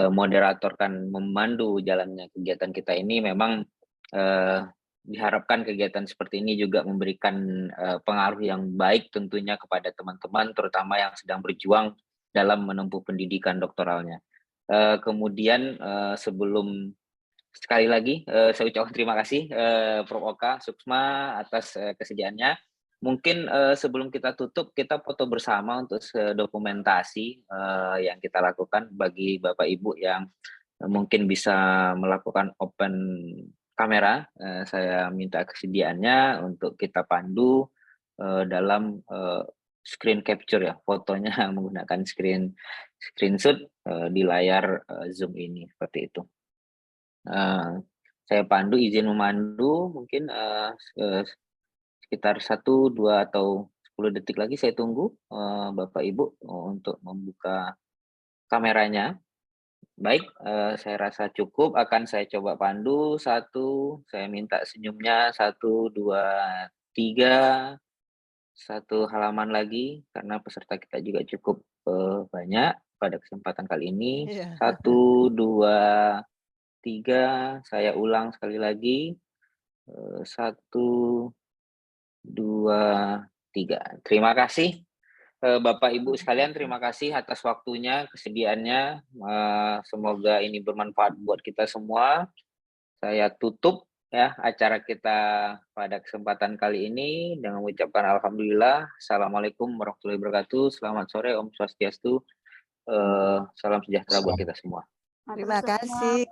S3: moderatorkan, memandu jalannya kegiatan kita ini. Memang diharapkan kegiatan seperti ini juga memberikan pengaruh yang baik tentunya kepada teman-teman, terutama yang sedang berjuang dalam menempuh pendidikan doktoralnya. Kemudian sebelum sekali lagi saya ucapkan terima kasih Prof. Oka, Suksma atas kesediaannya. Mungkin sebelum kita tutup, kita foto bersama untuk dokumentasi yang kita lakukan bagi Bapak Ibu yang mungkin bisa melakukan open kamera. Saya minta kesediaannya untuk kita pandu dalam screen capture ya, fotonya menggunakan screenshot di layar Zoom ini, seperti itu. Saya pandu, izin memandu, mungkin sekitar 1, 2, atau 10 detik lagi saya tunggu Bapak Ibu untuk membuka kameranya. Baik, saya rasa cukup, akan saya coba pandu. 1, saya minta senyumnya, 1, 2, 3, 1 halaman lagi, karena peserta kita juga cukup banyak pada kesempatan kali ini. 1, 2, 3, saya ulang sekali lagi. 1, 2, 3. Terima kasih Bapak Ibu sekalian, terima kasih atas waktunya, kesediaannya. Semoga ini bermanfaat buat kita semua. Saya tutup ya acara kita pada kesempatan kali ini dengan mengucapkan alhamdulillah. Assalamualaikum warahmatullahi wabarakatuh. Selamat sore, Om Swastiastu. Salam sejahtera buat kita semua.
S11: Terima kasih.